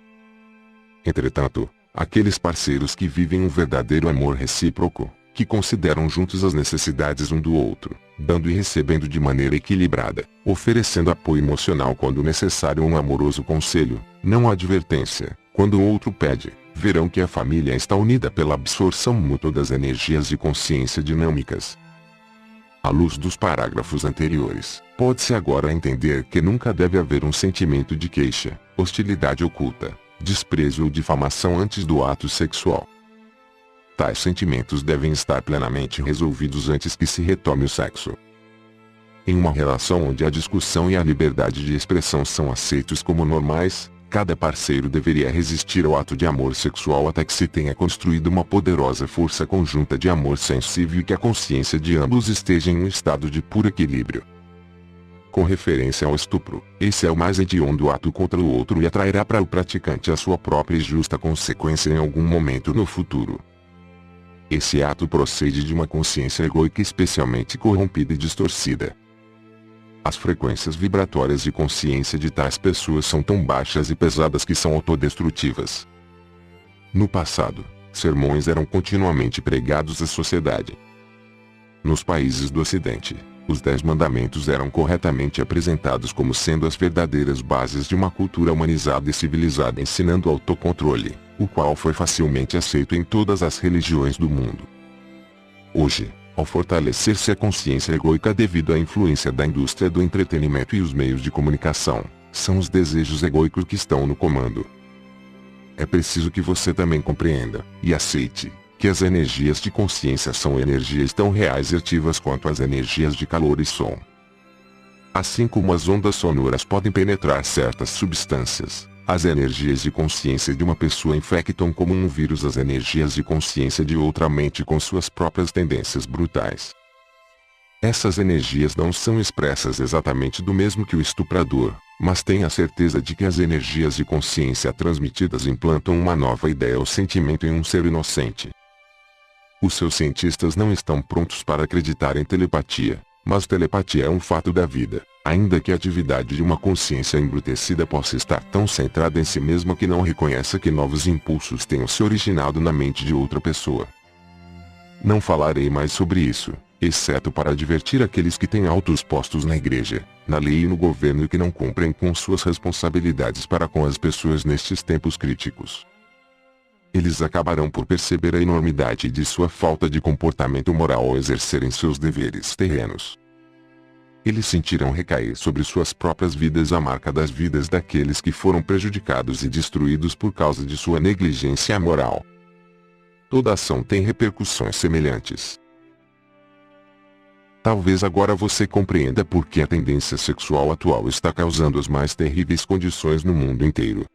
Entretanto, aqueles parceiros que vivem um verdadeiro amor recíproco, que consideram juntos as necessidades um do outro, dando e recebendo de maneira equilibrada, oferecendo apoio emocional quando necessário ou um amoroso conselho, não advertência, quando o outro pede, verão que a família está unida pela absorção mútua das energias de consciência dinâmicas. À luz dos parágrafos anteriores, pode-se agora entender que nunca deve haver um sentimento de queixa, hostilidade oculta, desprezo ou difamação antes do ato sexual. Tais sentimentos devem estar plenamente resolvidos antes que se retome o sexo. Em uma relação onde a discussão e a liberdade de expressão são aceitos como normais, cada parceiro deveria resistir ao ato de amor sexual até que se tenha construído uma poderosa força conjunta de amor sensível e que a consciência de ambos esteja em um estado de puro equilíbrio. Com referência ao estupro, esse é o mais hediondo ato contra o outro e atrairá para o praticante a sua própria e justa consequência em algum momento no futuro. Esse ato procede de uma consciência egóica especialmente corrompida e distorcida. As frequências vibratórias de consciência de tais pessoas são tão baixas e pesadas que são autodestrutivas. No passado, sermões eram continuamente pregados à sociedade. Nos países do Ocidente, os 10 mandamentos eram corretamente apresentados como sendo as verdadeiras bases de uma cultura humanizada e civilizada ensinando autocontrole, o qual foi facilmente aceito em todas as religiões do mundo. Hoje, ao fortalecer-se a consciência egóica devido à influência da indústria do entretenimento e os meios de comunicação, são os desejos egóicos que estão no comando. É preciso que você também compreenda, e aceite, que as energias de consciência são energias tão reais e ativas quanto as energias de calor e som. Assim como as ondas sonoras podem penetrar certas substâncias, as energias de consciência de uma pessoa infectam como um vírus as energias de consciência de outra mente com suas próprias tendências brutais. Essas energias não são expressas exatamente do mesmo que o estuprador, mas tenha a certeza de que as energias de consciência transmitidas implantam uma nova ideia ou sentimento em um ser inocente. Os seus cientistas não estão prontos para acreditar em telepatia, mas telepatia é um fato da vida, ainda que a atividade de uma consciência embrutecida possa estar tão centrada em si mesma que não reconheça que novos impulsos tenham se originado na mente de outra pessoa. Não falarei mais sobre isso, exceto para advertir aqueles que têm altos postos na igreja, na lei e no governo e que não cumprem com suas responsabilidades para com as pessoas nestes tempos críticos. Eles acabarão por perceber a enormidade de sua falta de comportamento moral ao exercerem seus deveres terrenos. Eles sentirão recair sobre suas próprias vidas a marca das vidas daqueles que foram prejudicados e destruídos por causa de sua negligência moral. Toda ação tem repercussões semelhantes. Talvez agora você compreenda por que a tendência sexual atual está causando as mais terríveis condições no mundo inteiro.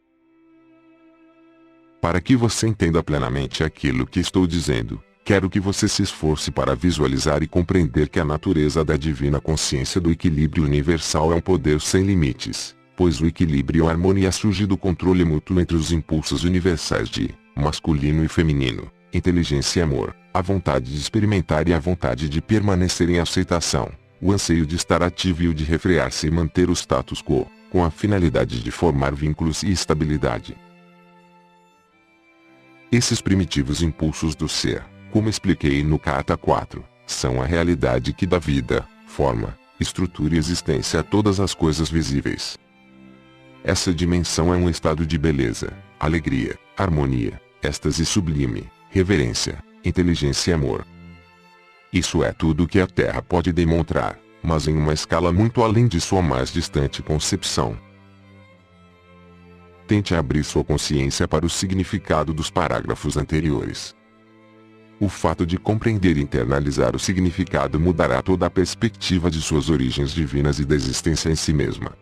Para que você entenda plenamente aquilo que estou dizendo, quero que você se esforce para visualizar e compreender que a natureza da divina consciência do equilíbrio universal é um poder sem limites, pois o equilíbrio e a harmonia surge do controle mútuo entre os impulsos universais de masculino e feminino, inteligência e amor, a vontade de experimentar e a vontade de permanecer em aceitação, o anseio de estar ativo e o de refrear-se e manter o status quo, com a finalidade de formar vínculos e estabilidade. Esses primitivos impulsos do ser, como expliquei no Carta 4, são a realidade que dá vida, forma, estrutura e existência a todas as coisas visíveis. Essa dimensão é um estado de beleza, alegria, harmonia, êxtase sublime, reverência, inteligência e amor. Isso é tudo que a Terra pode demonstrar, mas em uma escala muito além de sua mais distante concepção. Tente abrir sua consciência para o significado dos parágrafos anteriores. O fato de compreender e internalizar o significado mudará toda a perspectiva de suas origens divinas e da existência em si mesma.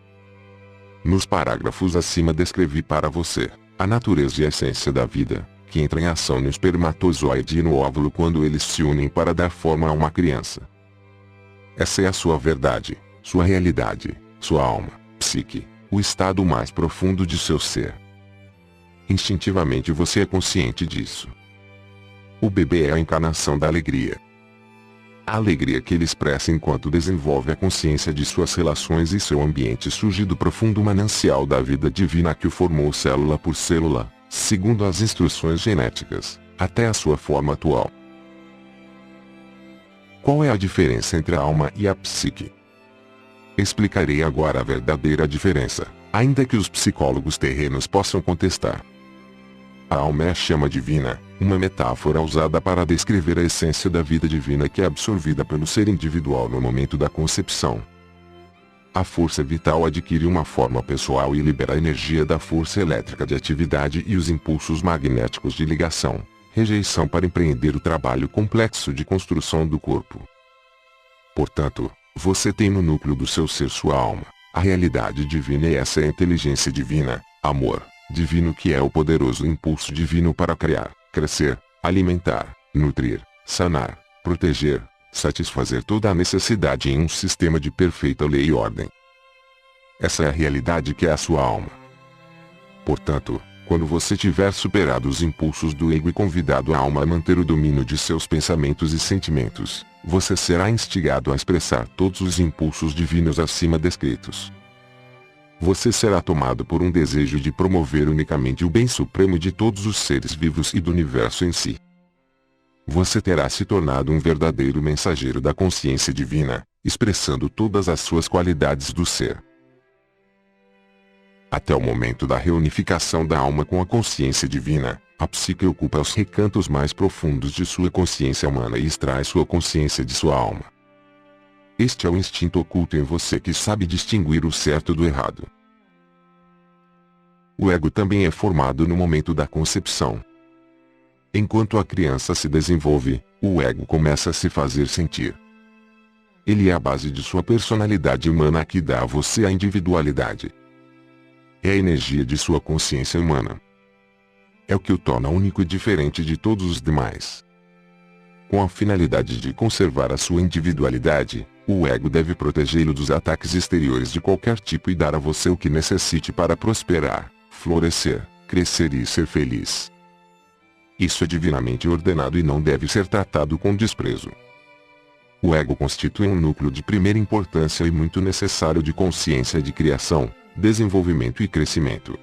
Nos parágrafos acima descrevi para você a natureza e a essência da vida, que entra em ação no espermatozoide e no óvulo quando eles se unem para dar forma a uma criança. Essa é a sua verdade, sua realidade, sua alma, psique, o estado mais profundo de seu ser. Instintivamente você é consciente disso. O bebê é a encarnação da alegria. A alegria que ele expressa enquanto desenvolve a consciência de suas relações e seu ambiente surge do profundo manancial da vida divina que o formou célula por célula, segundo as instruções genéticas, até a sua forma atual. Qual é a diferença entre a alma e a psique? Explicarei agora a verdadeira diferença, ainda que os psicólogos terrenos possam contestar. A alma é a chama divina, uma metáfora usada para descrever a essência da vida divina que é absorvida pelo ser individual no momento da concepção. A força vital adquire uma forma pessoal e libera a energia da força elétrica de atividade e os impulsos magnéticos de ligação, rejeição para empreender o trabalho complexo de construção do corpo. Portanto, você tem no núcleo do seu ser sua alma, a realidade divina e essa é a inteligência divina, amor divino que é o poderoso impulso divino para criar, crescer, alimentar, nutrir, sanar, proteger, satisfazer toda a necessidade em um sistema de perfeita lei e ordem. Essa é a realidade que é a sua alma. Portanto, quando você tiver superado os impulsos do ego e convidado a alma a manter o domínio de seus pensamentos e sentimentos, você será instigado a expressar todos os impulsos divinos acima descritos. Você será tomado por um desejo de promover unicamente o bem supremo de todos os seres vivos e do universo em si. Você terá se tornado um verdadeiro mensageiro da consciência divina, expressando todas as suas qualidades do ser. Até o momento da reunificação da alma com a consciência divina, a psique ocupa os recantos mais profundos de sua consciência humana e extrai sua consciência de sua alma. Este é o instinto oculto em você que sabe distinguir o certo do errado. O ego também é formado no momento da concepção. Enquanto a criança se desenvolve, o ego começa a se fazer sentir. Ele é a base de sua personalidade humana que dá a você a individualidade. É a energia de sua consciência humana. É o que o torna único e diferente de todos os demais. Com a finalidade de conservar a sua individualidade, o ego deve protegê-lo dos ataques exteriores de qualquer tipo e dar a você o que necessite para prosperar, florescer, crescer e ser feliz. Isso é divinamente ordenado e não deve ser tratado com desprezo. O ego constitui um núcleo de primeira importância e muito necessário de consciência de criação, desenvolvimento e crescimento.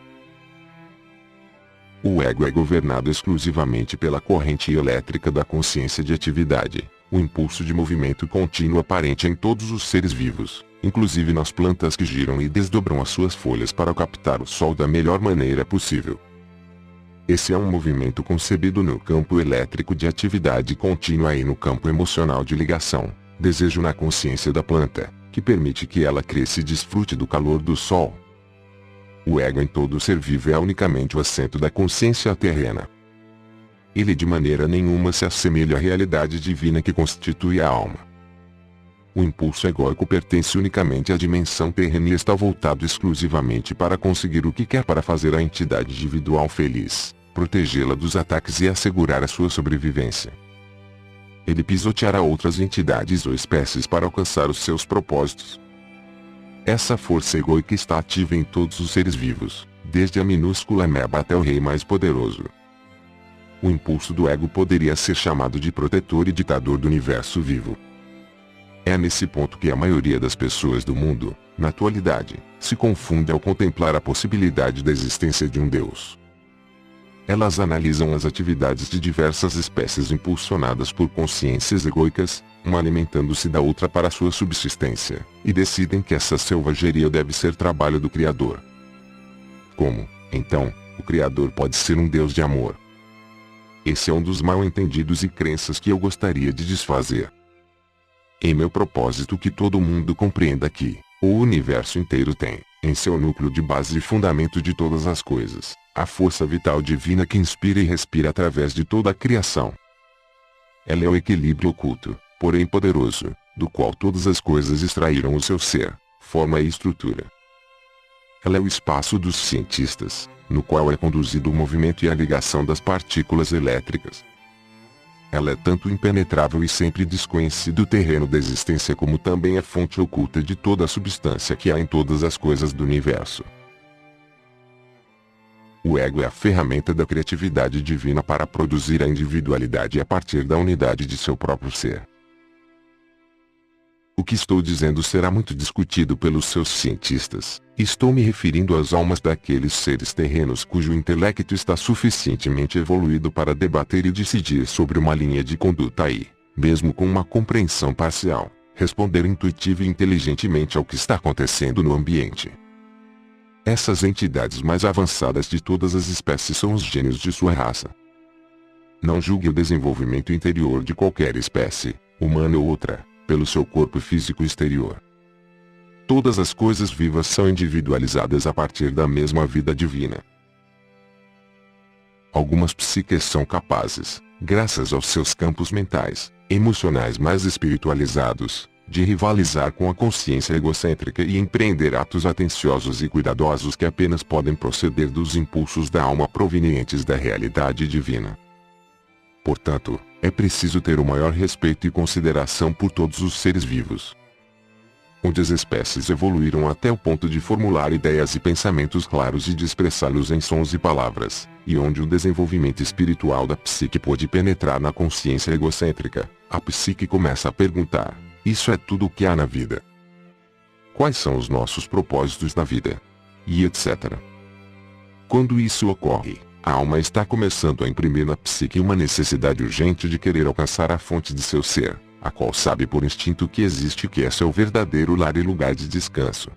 O ego é governado exclusivamente pela corrente elétrica da consciência de atividade, o impulso de movimento contínuo aparente em todos os seres vivos, inclusive nas plantas que giram e desdobram as suas folhas para captar o sol da melhor maneira possível. Esse é um movimento concebido no campo elétrico de atividade contínua e no campo emocional de ligação, desejo na consciência da planta, que permite que ela cresça e desfrute do calor do sol. O ego em todo ser vivo é unicamente o assento da consciência terrena. Ele de maneira nenhuma se assemelha à realidade divina que constitui a alma. O impulso egóico pertence unicamente à dimensão terrena e está voltado exclusivamente para conseguir o que quer para fazer a entidade individual feliz, protegê-la dos ataques e assegurar a sua sobrevivência. Ele pisoteará outras entidades ou espécies para alcançar os seus propósitos. Essa força egóica está ativa em todos os seres vivos, desde a minúscula ameba até o rei mais poderoso. O impulso do ego poderia ser chamado de protetor e ditador do universo vivo. É nesse ponto que a maioria das pessoas do mundo, na atualidade, se confunde ao contemplar a possibilidade da existência de um Deus. Elas analisam as atividades de diversas espécies impulsionadas por consciências egóicas, uma alimentando-se da outra para sua subsistência, e decidem que essa selvageria deve ser trabalho do Criador. Como, então, o Criador pode ser um Deus de amor? Esse é um dos mal-entendidos e crenças que eu gostaria de desfazer. Em meu propósito que todo mundo compreenda que, o universo inteiro tem, em seu núcleo de base e fundamento de todas as coisas, a força vital divina que inspira e respira através de toda a criação. Ela é o equilíbrio oculto, porém poderoso, do qual todas as coisas extraíram o seu ser, forma e estrutura. Ela é o espaço dos cientistas, no qual é conduzido o movimento e a ligação das partículas elétricas. Ela é tanto impenetrável e sempre desconhecido terreno da existência como também a fonte oculta de toda a substância que há em todas as coisas do universo. O ego é a ferramenta da criatividade divina para produzir a individualidade a partir da unidade de seu próprio ser. O que estou dizendo será muito discutido pelos seus cientistas. Estou me referindo às almas daqueles seres terrenos cujo intelecto está suficientemente evoluído para debater e decidir sobre uma linha de conduta e, mesmo com uma compreensão parcial, responder intuitiva e inteligentemente ao que está acontecendo no ambiente. Essas entidades mais avançadas de todas as espécies são os gênios de sua raça. Não julgue o desenvolvimento interior de qualquer espécie, humana ou outra, pelo seu corpo físico exterior. Todas as coisas vivas são individualizadas a partir da mesma vida divina. Algumas psiques são capazes, graças aos seus campos mentais, emocionais mais espiritualizados, de rivalizar com a consciência egocêntrica e empreender atos atenciosos e cuidadosos que apenas podem proceder dos impulsos da alma provenientes da realidade divina. Portanto, é preciso ter o maior respeito e consideração por todos os seres vivos. Onde as espécies evoluíram até o ponto de formular ideias e pensamentos claros e de expressá-los em sons e palavras, e onde o desenvolvimento espiritual da psique pôde penetrar na consciência egocêntrica, a psique começa a perguntar: isso é tudo o que há na vida? Quais são os nossos propósitos na vida? E etc. Quando isso ocorre, a alma está começando a imprimir na psique uma necessidade urgente de querer alcançar a fonte de seu ser, a qual sabe por instinto que existe e que é seu verdadeiro lar e lugar de descanso.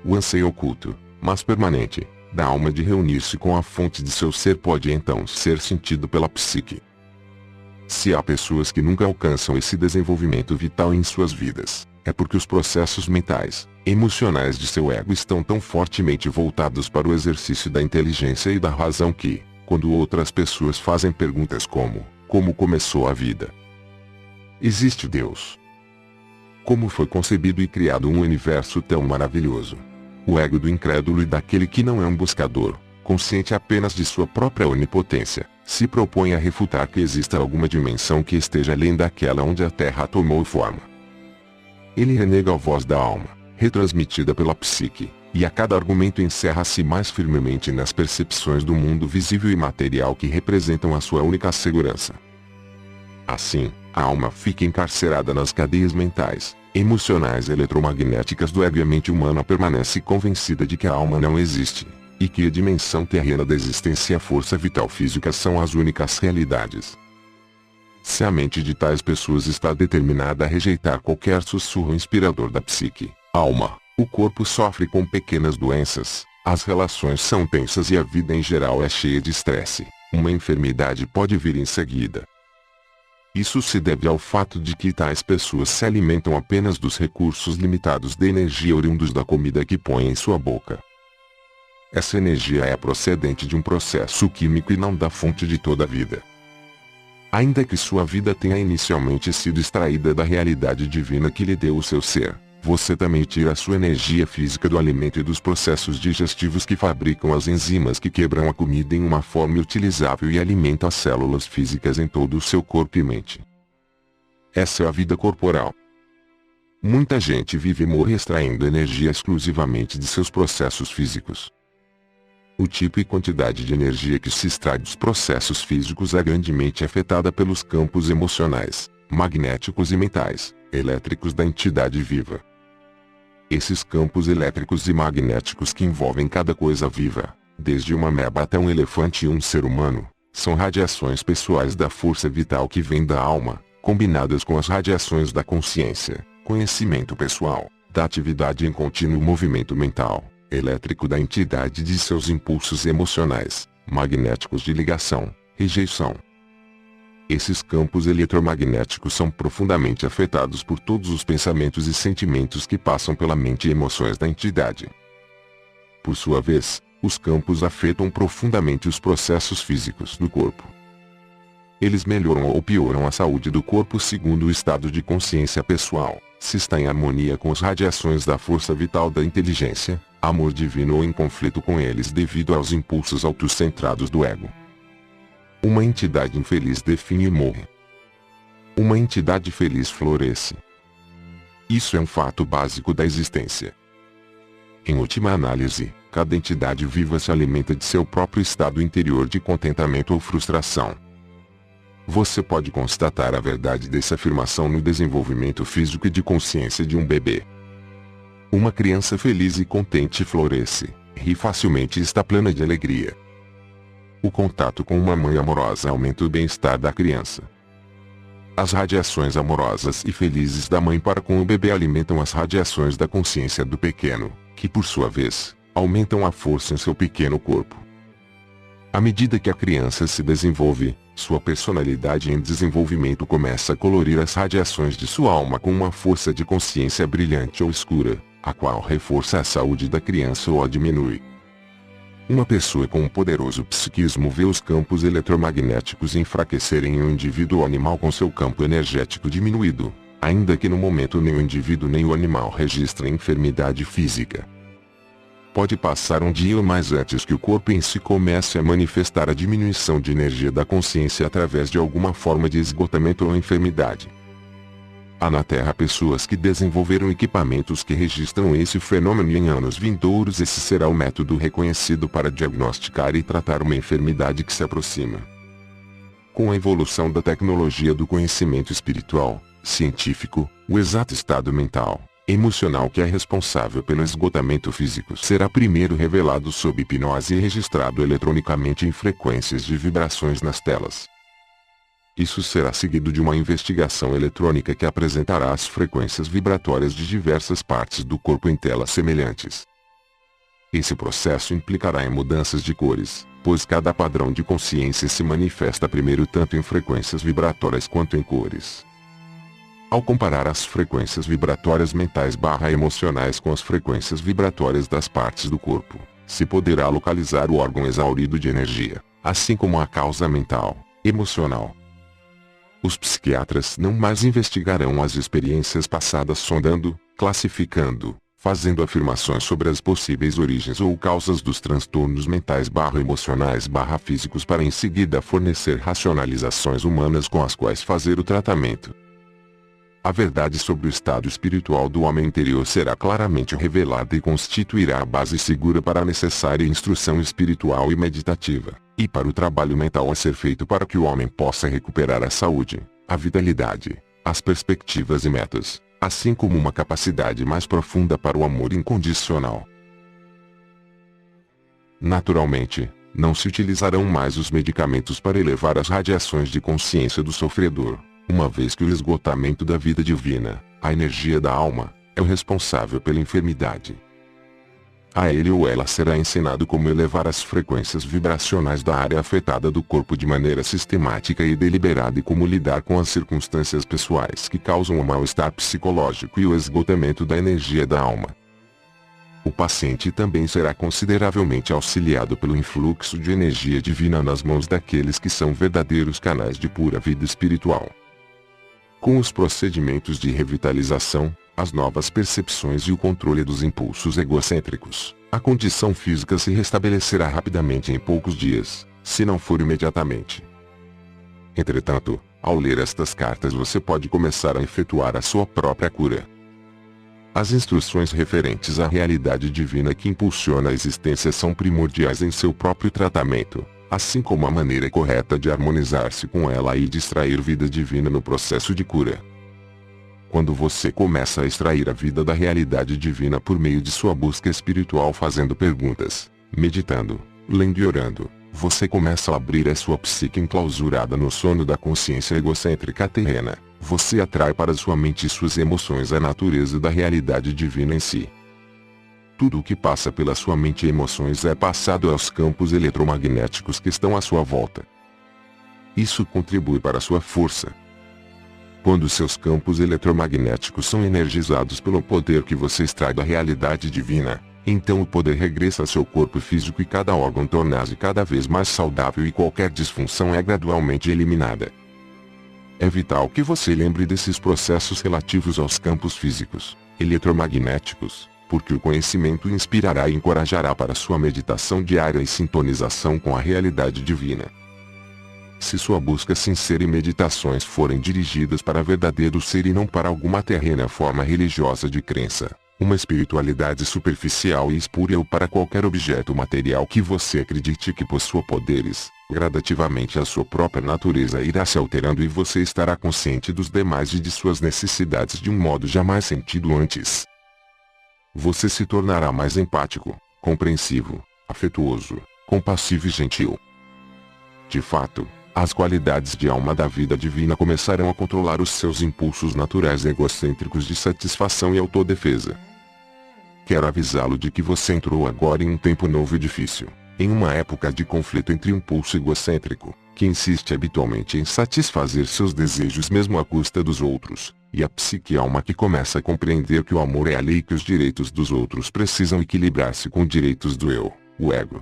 O anseio oculto, mas permanente, da alma de reunir-se com a fonte de seu ser pode então ser sentido pela psique. Se há pessoas que nunca alcançam esse desenvolvimento vital em suas vidas, é porque os processos mentais, emocionais de seu ego estão tão fortemente voltados para o exercício da inteligência e da razão que, quando outras pessoas fazem perguntas como começou a vida? Existe Deus? Como foi concebido e criado um universo tão maravilhoso? O ego do incrédulo e daquele que não é um buscador, consciente apenas de sua própria onipotência, se propõe a refutar que exista alguma dimensão que esteja além daquela onde a Terra tomou forma. Ele renega a voz da alma, retransmitida pela psique, e a cada argumento encerra-se mais firmemente nas percepções do mundo visível e material que representam a sua única segurança. Assim, a alma fica encarcerada nas cadeias mentais, emocionais e eletromagnéticas do ego e a mente humana permanece convencida de que a alma não existe, e que a dimensão terrena da existência e a força vital física são as únicas realidades. Se a mente de tais pessoas está determinada a rejeitar qualquer sussurro inspirador da psique, alma, o corpo sofre com pequenas doenças, as relações são tensas e a vida em geral é cheia de estresse, uma enfermidade pode vir em seguida. Isso se deve ao fato de que tais pessoas se alimentam apenas dos recursos limitados de energia oriundos da comida que põem em sua boca. Essa energia é procedente de um processo químico e não da fonte de toda a vida. Ainda que sua vida tenha inicialmente sido extraída da realidade divina que lhe deu o seu ser, você também tira a sua energia física do alimento e dos processos digestivos que fabricam as enzimas que quebram a comida em uma forma utilizável e alimentam as células físicas em todo o seu corpo e mente. Essa é a vida corporal. Muita gente vive e morre extraindo energia exclusivamente de seus processos físicos. O tipo e quantidade de energia que se extrai dos processos físicos é grandemente afetada pelos campos emocionais, magnéticos e mentais, elétricos da entidade viva. Esses campos elétricos e magnéticos que envolvem cada coisa viva, desde uma ameba até um elefante e um ser humano, são radiações pessoais da força vital que vem da alma, combinadas com as radiações da consciência, conhecimento pessoal, da atividade em contínuo movimento mental, elétrico da entidade de seus impulsos emocionais, magnéticos de ligação, rejeição. Esses campos eletromagnéticos são profundamente afetados por todos os pensamentos e sentimentos que passam pela mente e emoções da entidade. Por sua vez, os campos afetam profundamente os processos físicos do corpo. Eles melhoram ou pioram a saúde do corpo segundo o estado de consciência pessoal, se está em harmonia com as radiações da força vital da inteligência, amor divino ou em conflito com eles devido aos impulsos autocentrados do ego. Uma entidade infeliz definha e morre. Uma entidade feliz floresce. Isso é um fato básico da existência. Em última análise, cada entidade viva se alimenta de seu próprio estado interior de contentamento ou frustração. Você pode constatar a verdade dessa afirmação no desenvolvimento físico e de consciência de um bebê. Uma criança feliz e contente floresce, ri facilmente e está plena de alegria. O contato com uma mãe amorosa aumenta o bem-estar da criança. As radiações amorosas e felizes da mãe para com o bebê alimentam as radiações da consciência do pequeno, que por sua vez, aumentam a força em seu pequeno corpo. À medida que a criança se desenvolve, sua personalidade em desenvolvimento começa a colorir as radiações de sua alma com uma força de consciência brilhante ou escura, a qual reforça a saúde da criança ou a diminui. Uma pessoa com um poderoso psiquismo vê os campos eletromagnéticos enfraquecerem em um indivíduo ou animal com seu campo energético diminuído, ainda que no momento nem o indivíduo nem o animal registrem enfermidade física. Pode passar um dia ou mais antes que o corpo em si comece a manifestar a diminuição de energia da consciência através de alguma forma de esgotamento ou enfermidade. Há na Terra pessoas que desenvolveram equipamentos que registram esse fenômeno e em anos vindouros esse será o método reconhecido para diagnosticar e tratar uma enfermidade que se aproxima. Com a evolução da tecnologia do conhecimento espiritual, científico, o exato estado mental, emocional que é responsável pelo esgotamento físico será primeiro revelado sob hipnose e registrado eletronicamente em frequências de vibrações nas telas. Isso será seguido de uma investigação eletrônica que apresentará as frequências vibratórias de diversas partes do corpo em telas semelhantes. Esse processo implicará em mudanças de cores, pois cada padrão de consciência se manifesta primeiro tanto em frequências vibratórias quanto em cores. Ao comparar as frequências vibratórias mentais/emocionais com as frequências vibratórias das partes do corpo, se poderá localizar o órgão exaurido de energia, assim como a causa mental, emocional. Os psiquiatras não mais investigarão as experiências passadas sondando, classificando, fazendo afirmações sobre as possíveis origens ou causas dos transtornos mentais/emocionais/físicos para em seguida fornecer racionalizações humanas com as quais fazer o tratamento. A verdade sobre o estado espiritual do homem interior será claramente revelada e constituirá a base segura para a necessária instrução espiritual e meditativa, e para o trabalho mental a ser feito para que o homem possa recuperar a saúde, a vitalidade, as perspectivas e metas, assim como uma capacidade mais profunda para o amor incondicional. Naturalmente, não se utilizarão mais os medicamentos para elevar as radiações de consciência do sofredor, uma vez que o esgotamento da vida divina, a energia da alma, é o responsável pela enfermidade. A ele ou ela será ensinado como elevar as frequências vibracionais da área afetada do corpo de maneira sistemática e deliberada e como lidar com as circunstâncias pessoais que causam o mal-estar psicológico e o esgotamento da energia da alma. O paciente também será consideravelmente auxiliado pelo influxo de energia divina nas mãos daqueles que são verdadeiros canais de pura vida espiritual. Com os procedimentos de revitalização, as novas percepções e o controle dos impulsos egocêntricos, a condição física se restabelecerá rapidamente em poucos dias, se não for imediatamente. Entretanto, ao ler estas cartas você pode começar a efetuar a sua própria cura. As instruções referentes à realidade divina que impulsiona a existência são primordiais em seu próprio tratamento, assim como a maneira correta de harmonizar-se com ela e de extrair vida divina no processo de cura. Quando você começa a extrair a vida da realidade divina por meio de sua busca espiritual fazendo perguntas, meditando, lendo e orando, você começa a abrir a sua psique enclausurada no sono da consciência egocêntrica terrena. Você atrai para sua mente e suas emoções a natureza da realidade divina em si. Tudo o que passa pela sua mente e emoções é passado aos campos eletromagnéticos que estão à sua volta. Isso contribui para a sua força. Quando seus campos eletromagnéticos são energizados pelo poder que você extrai da realidade divina, então o poder regressa a seu corpo físico e cada órgão torna-se cada vez mais saudável e qualquer disfunção é gradualmente eliminada. É vital que você lembre desses processos relativos aos campos físicos, eletromagnéticos, porque o conhecimento inspirará e encorajará para sua meditação diária e sintonização com a realidade divina. Se sua busca sincera e meditações forem dirigidas para verdadeiro ser e não para alguma terrena forma religiosa de crença, uma espiritualidade superficial e espúria ou para qualquer objeto material que você acredite que possua poderes, gradativamente a sua própria natureza irá se alterando e você estará consciente dos demais e de suas necessidades de um modo jamais sentido antes. Você se tornará mais empático, compreensivo, afetuoso, compassivo e gentil. De fato, as qualidades de alma da vida divina começarão a controlar os seus impulsos naturais egocêntricos de satisfação e autodefesa. Quero avisá-lo de que você entrou agora em um tempo novo e difícil, em uma época de conflito entre o impulso egocêntrico, que insiste habitualmente em satisfazer seus desejos mesmo à custa dos outros, e a psique-alma que começa a compreender que o amor é a lei e que os direitos dos outros precisam equilibrar-se com os direitos do eu, o ego.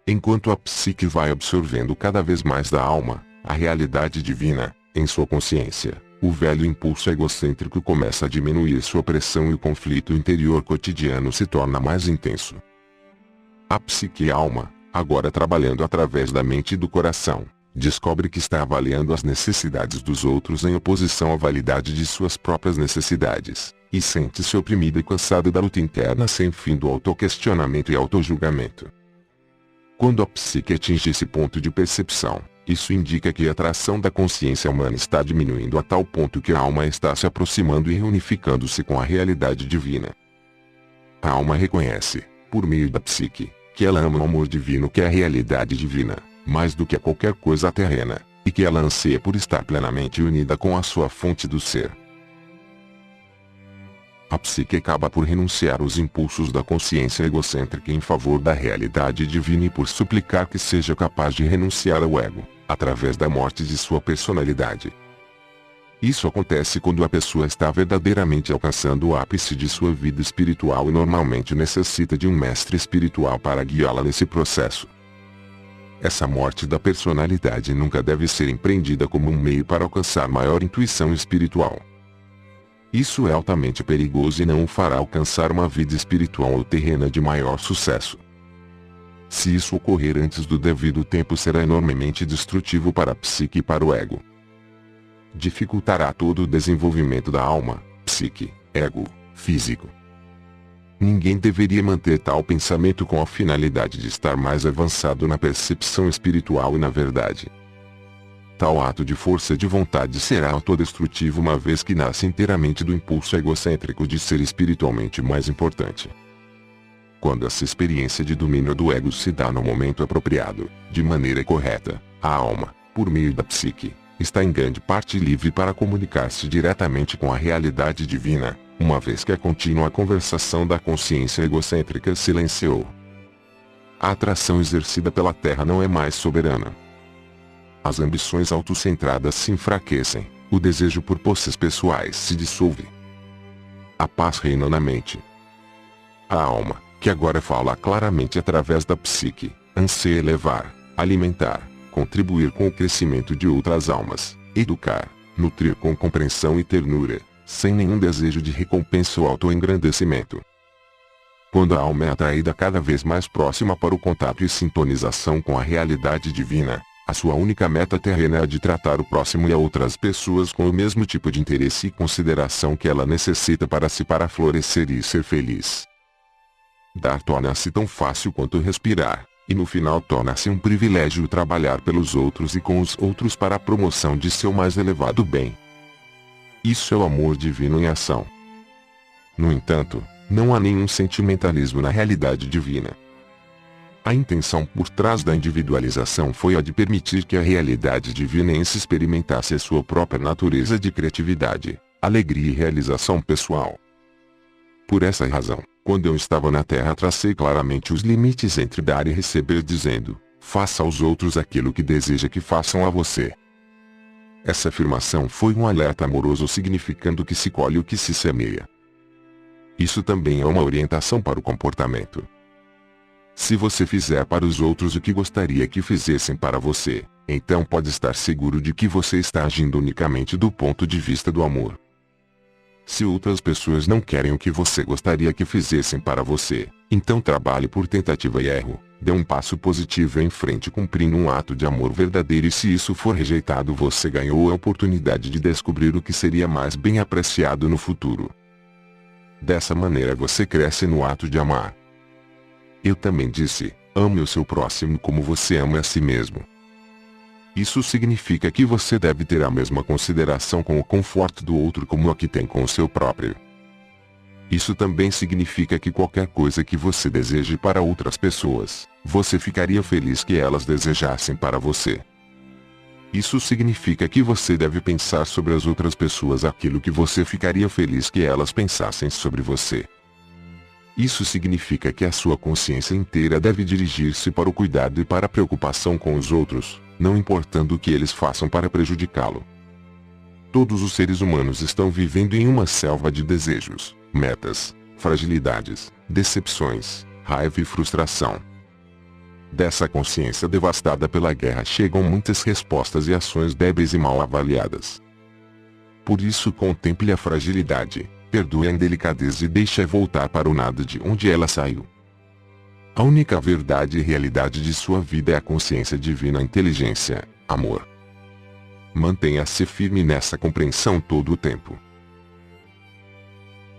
Enquanto a psique vai absorvendo cada vez mais da alma, a realidade divina, em sua consciência, o velho impulso egocêntrico começa a diminuir sua pressão e o conflito interior cotidiano se torna mais intenso. A psique-alma, agora trabalhando através da mente e do coração, descobre que está avaliando as necessidades dos outros em oposição à validade de suas próprias necessidades, e sente-se oprimida e cansada da luta interna sem fim do autoquestionamento e autojulgamento. Quando a psique atinge esse ponto de percepção, isso indica que a atração da consciência humana está diminuindo a tal ponto que a alma está se aproximando e reunificando-se com a realidade divina. A alma reconhece, por meio da psique, que ela ama o amor divino que é a realidade divina, mais do que a qualquer coisa terrena, e que ela anseia por estar plenamente unida com a sua fonte do ser. A psique acaba por renunciar aos impulsos da consciência egocêntrica em favor da realidade divina e por suplicar que seja capaz de renunciar ao ego, através da morte de sua personalidade. Isso acontece quando a pessoa está verdadeiramente alcançando o ápice de sua vida espiritual e normalmente necessita de um mestre espiritual para guiá-la nesse processo. Essa morte da personalidade nunca deve ser empreendida como um meio para alcançar maior intuição espiritual. Isso é altamente perigoso e não o fará alcançar uma vida espiritual ou terrena de maior sucesso. Se isso ocorrer antes do devido tempo, será enormemente destrutivo para a psique e para o ego. Dificultará todo o desenvolvimento da alma, psique, ego, físico. Ninguém deveria manter tal pensamento com a finalidade de estar mais avançado na percepção espiritual e na verdade. Tal ato de força de vontade será autodestrutivo uma vez que nasce inteiramente do impulso egocêntrico de ser espiritualmente mais importante. Quando essa experiência de domínio do ego se dá no momento apropriado, de maneira correta, a alma, por meio da psique, está em grande parte livre para comunicar-se diretamente com a realidade divina, uma vez que a contínua conversação da consciência egocêntrica silenciou. A atração exercida pela Terra não é mais soberana. As ambições autocentradas se enfraquecem, o desejo por posses pessoais se dissolve. A paz reina na mente. A alma, que agora fala claramente através da psique, anseia elevar, alimentar, contribuir com o crescimento de outras almas, educar, nutrir com compreensão e ternura, sem nenhum desejo de recompensa ou autoengrandecimento. Quando a alma é atraída cada vez mais próxima para o contato e sintonização com a realidade divina, a sua única meta terrena é a de tratar o próximo e a outras pessoas com o mesmo tipo de interesse e consideração que ela necessita para florescer e ser feliz. Dar torna-se tão fácil quanto respirar, e no final torna-se um privilégio trabalhar pelos outros e com os outros para a promoção de seu mais elevado bem. Isso é o amor divino em ação. No entanto, não há nenhum sentimentalismo na realidade divina. A intenção por trás da individualização foi a de permitir que a realidade divinense experimentasse a sua própria natureza de criatividade, alegria e realização pessoal. Por essa razão, quando eu estava na Terra, tracei claramente os limites entre dar e receber, dizendo: faça aos outros aquilo que deseja que façam a você. Essa afirmação foi um alerta amoroso, significando que se colhe o que se semeia. Isso também é uma orientação para o comportamento. Se você fizer para os outros o que gostaria que fizessem para você, então pode estar seguro de que você está agindo unicamente do ponto de vista do amor. Se outras pessoas não querem o que você gostaria que fizessem para você, então trabalhe por tentativa e erro, dê um passo positivo em frente cumprindo um ato de amor verdadeiro, e se isso for rejeitado, você ganhou a oportunidade de descobrir o que seria mais bem apreciado no futuro. Dessa maneira você cresce no ato de amar. Eu também disse: ame o seu próximo como você ama a si mesmo. Isso significa que você deve ter a mesma consideração com o conforto do outro como a que tem com o seu próprio. Isso também significa que qualquer coisa que você deseje para outras pessoas, você ficaria feliz que elas desejassem para você. Isso significa que você deve pensar sobre as outras pessoas aquilo que você ficaria feliz que elas pensassem sobre você. Isso significa que a sua consciência inteira deve dirigir-se para o cuidado e para a preocupação com os outros, não importando o que eles façam para prejudicá-lo. Todos os seres humanos estão vivendo em uma selva de desejos, metas, fragilidades, decepções, raiva e frustração. Dessa consciência devastada pela guerra chegam muitas respostas e ações débeis e mal avaliadas. Por isso, contemple a fragilidade, perdoe a indelicadeza e deixe-a voltar para o nada de onde ela saiu. A única verdade e realidade de sua vida é a consciência divina, a inteligência, amor. Mantenha-se firme nessa compreensão todo o tempo.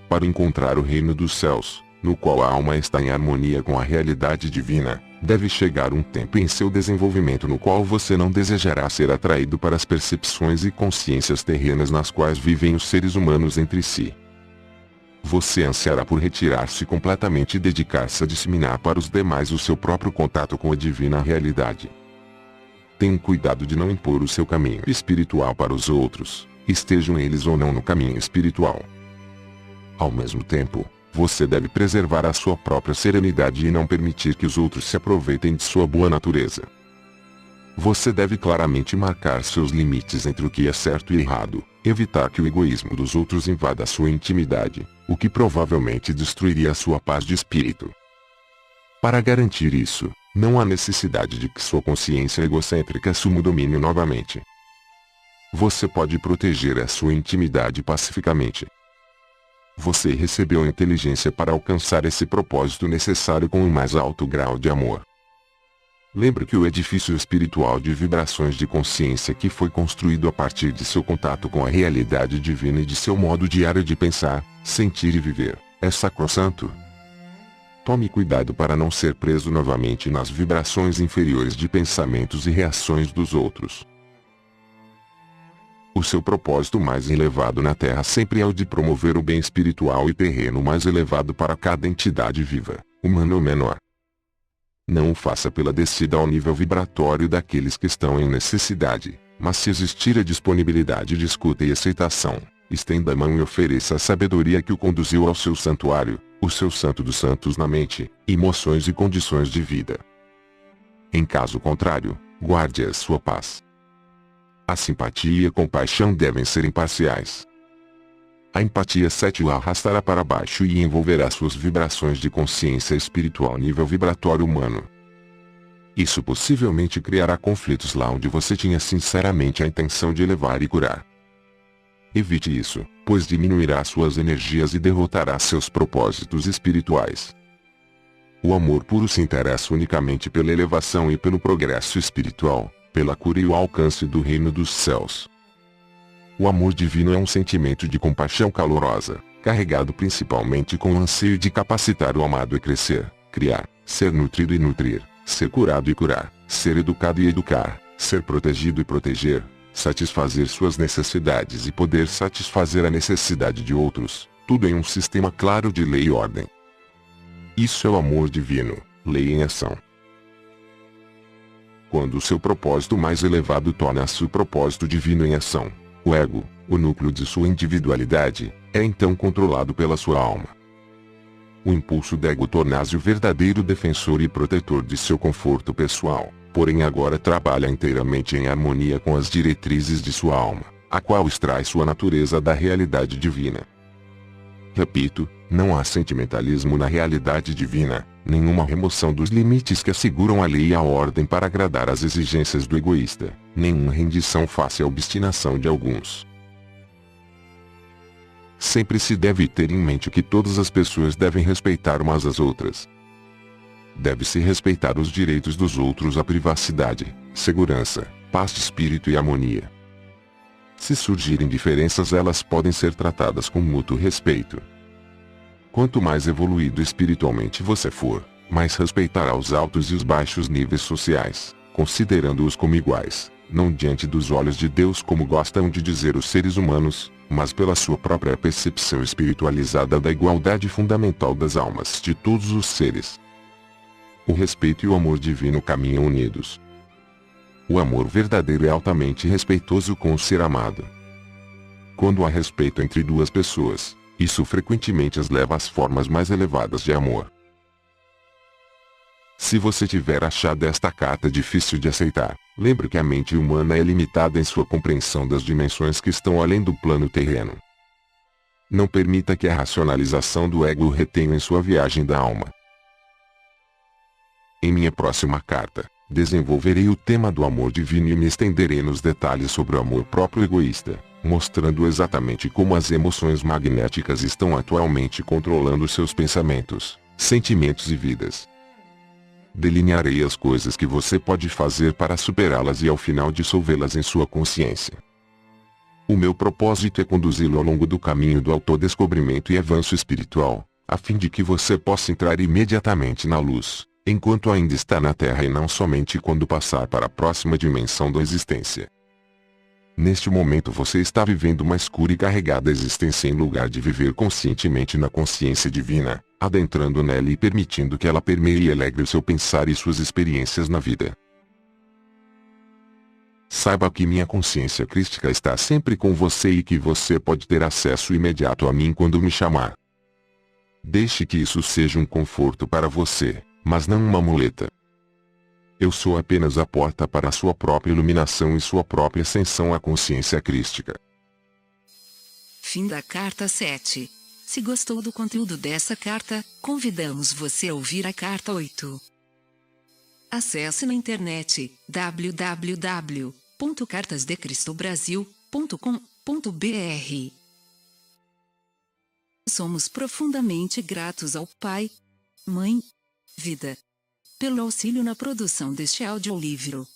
Para encontrar o reino dos céus, no qual a alma está em harmonia com a realidade divina, deve chegar um tempo em seu desenvolvimento no qual você não desejará ser atraído para as percepções e consciências terrenas nas quais vivem os seres humanos entre si. Você ansiará por retirar-se completamente e dedicar-se a disseminar para os demais o seu próprio contato com a divina realidade. Tenha cuidado de não impor o seu caminho espiritual para os outros, estejam eles ou não no caminho espiritual. Ao mesmo tempo, você deve preservar a sua própria serenidade e não permitir que os outros se aproveitem de sua boa natureza. Você deve claramente marcar seus limites entre o que é certo e errado, evitar que o egoísmo dos outros invada a sua intimidade, o que provavelmente destruiria a sua paz de espírito. Para garantir isso, não há necessidade de que sua consciência egocêntrica assuma o domínio novamente. Você pode proteger a sua intimidade pacificamente. Você recebeu a inteligência para alcançar esse propósito necessário com o mais alto grau de amor. Lembre que o edifício espiritual de vibrações de consciência que foi construído a partir de seu contato com a realidade divina e de seu modo diário de pensar, sentir e viver, é sacrossanto. Tome cuidado para não ser preso novamente nas vibrações inferiores de pensamentos e reações dos outros. O seu propósito mais elevado na Terra sempre é o de promover o bem espiritual e terreno mais elevado para cada entidade viva, humana ou menor. Não o faça pela descida ao nível vibratório daqueles que estão em necessidade, mas se existir a disponibilidade de escuta e aceitação, estenda a mão e ofereça a sabedoria que o conduziu ao seu santuário, o seu santo dos santos na mente, emoções e condições de vida. Em caso contrário, guarde a sua paz. A simpatia e a compaixão devem ser imparciais. A empatia 7 o arrastará para baixo e envolverá suas vibrações de consciência espiritual nível vibratório humano. Isso possivelmente criará conflitos lá onde você tinha sinceramente a intenção de elevar e curar. Evite isso, pois diminuirá suas energias e derrotará seus propósitos espirituais. O amor puro se interessa unicamente pela elevação e pelo progresso espiritual, pela cura e o alcance do reino dos céus. O amor divino é um sentimento de compaixão calorosa, carregado principalmente com o anseio de capacitar o amado a crescer, criar, ser nutrido e nutrir, ser curado e curar, ser educado e educar, ser protegido e proteger, satisfazer suas necessidades e poder satisfazer a necessidade de outros, tudo em um sistema claro de lei e ordem. Isso é o amor divino, lei em ação. Quando o seu propósito mais elevado torna-se o propósito divino em ação, o ego, o núcleo de sua individualidade, é então controlado pela sua alma. O impulso do ego torna-se o verdadeiro defensor e protetor de seu conforto pessoal, porém agora trabalha inteiramente em harmonia com as diretrizes de sua alma, a qual extrai sua natureza da realidade divina. Repito, não há sentimentalismo na realidade divina, nenhuma remoção dos limites que asseguram a lei e a ordem para agradar às exigências do egoísta, nenhuma rendição face à obstinação de alguns. Sempre se deve ter em mente que todas as pessoas devem respeitar umas às outras. Deve-se respeitar os direitos dos outros à privacidade, segurança, paz de espírito e harmonia. Se surgirem diferenças, elas podem ser tratadas com mútuo respeito. Quanto mais evoluído espiritualmente você for, mais respeitará os altos e os baixos níveis sociais, considerando-os como iguais, não diante dos olhos de Deus como gostam de dizer os seres humanos, mas pela sua própria percepção espiritualizada da igualdade fundamental das almas de todos os seres. O respeito e o amor divino caminham unidos. O amor verdadeiro é altamente respeitoso com o ser amado. Quando há respeito entre duas pessoas, isso frequentemente as leva às formas mais elevadas de amor. Se você tiver achado esta carta difícil de aceitar, lembre que a mente humana é limitada em sua compreensão das dimensões que estão além do plano terreno. Não permita que a racionalização do ego o retenha em sua viagem da alma. Em minha próxima carta, desenvolverei o tema do amor divino e me estenderei nos detalhes sobre o amor próprio egoísta, mostrando exatamente como as emoções magnéticas estão atualmente controlando seus pensamentos, sentimentos e vidas. Delinearei as coisas que você pode fazer para superá-las e ao final dissolvê-las em sua consciência. O meu propósito é conduzi-lo ao longo do caminho do autodescobrimento e avanço espiritual, a fim de que você possa entrar imediatamente na luz, enquanto ainda está na Terra e não somente quando passar para a próxima dimensão da existência. Neste momento você está vivendo uma escura e carregada existência em lugar de viver conscientemente na consciência divina, adentrando nela e permitindo que ela permeie e alegre o seu pensar e suas experiências na vida. Saiba que minha consciência crística está sempre com você e que você pode ter acesso imediato a mim quando me chamar. Deixe que isso seja um conforto para você, mas não uma muleta. Eu sou apenas a porta para a sua própria iluminação e sua própria ascensão à consciência crística. Fim da carta 7. Se gostou do conteúdo dessa carta, convidamos você a ouvir a carta 8. Acesse na internet www.cartasdecristobrasil.com.br. Somos profundamente gratos ao Pai, Mãe, Vida, pelo auxílio na produção deste audiolivro.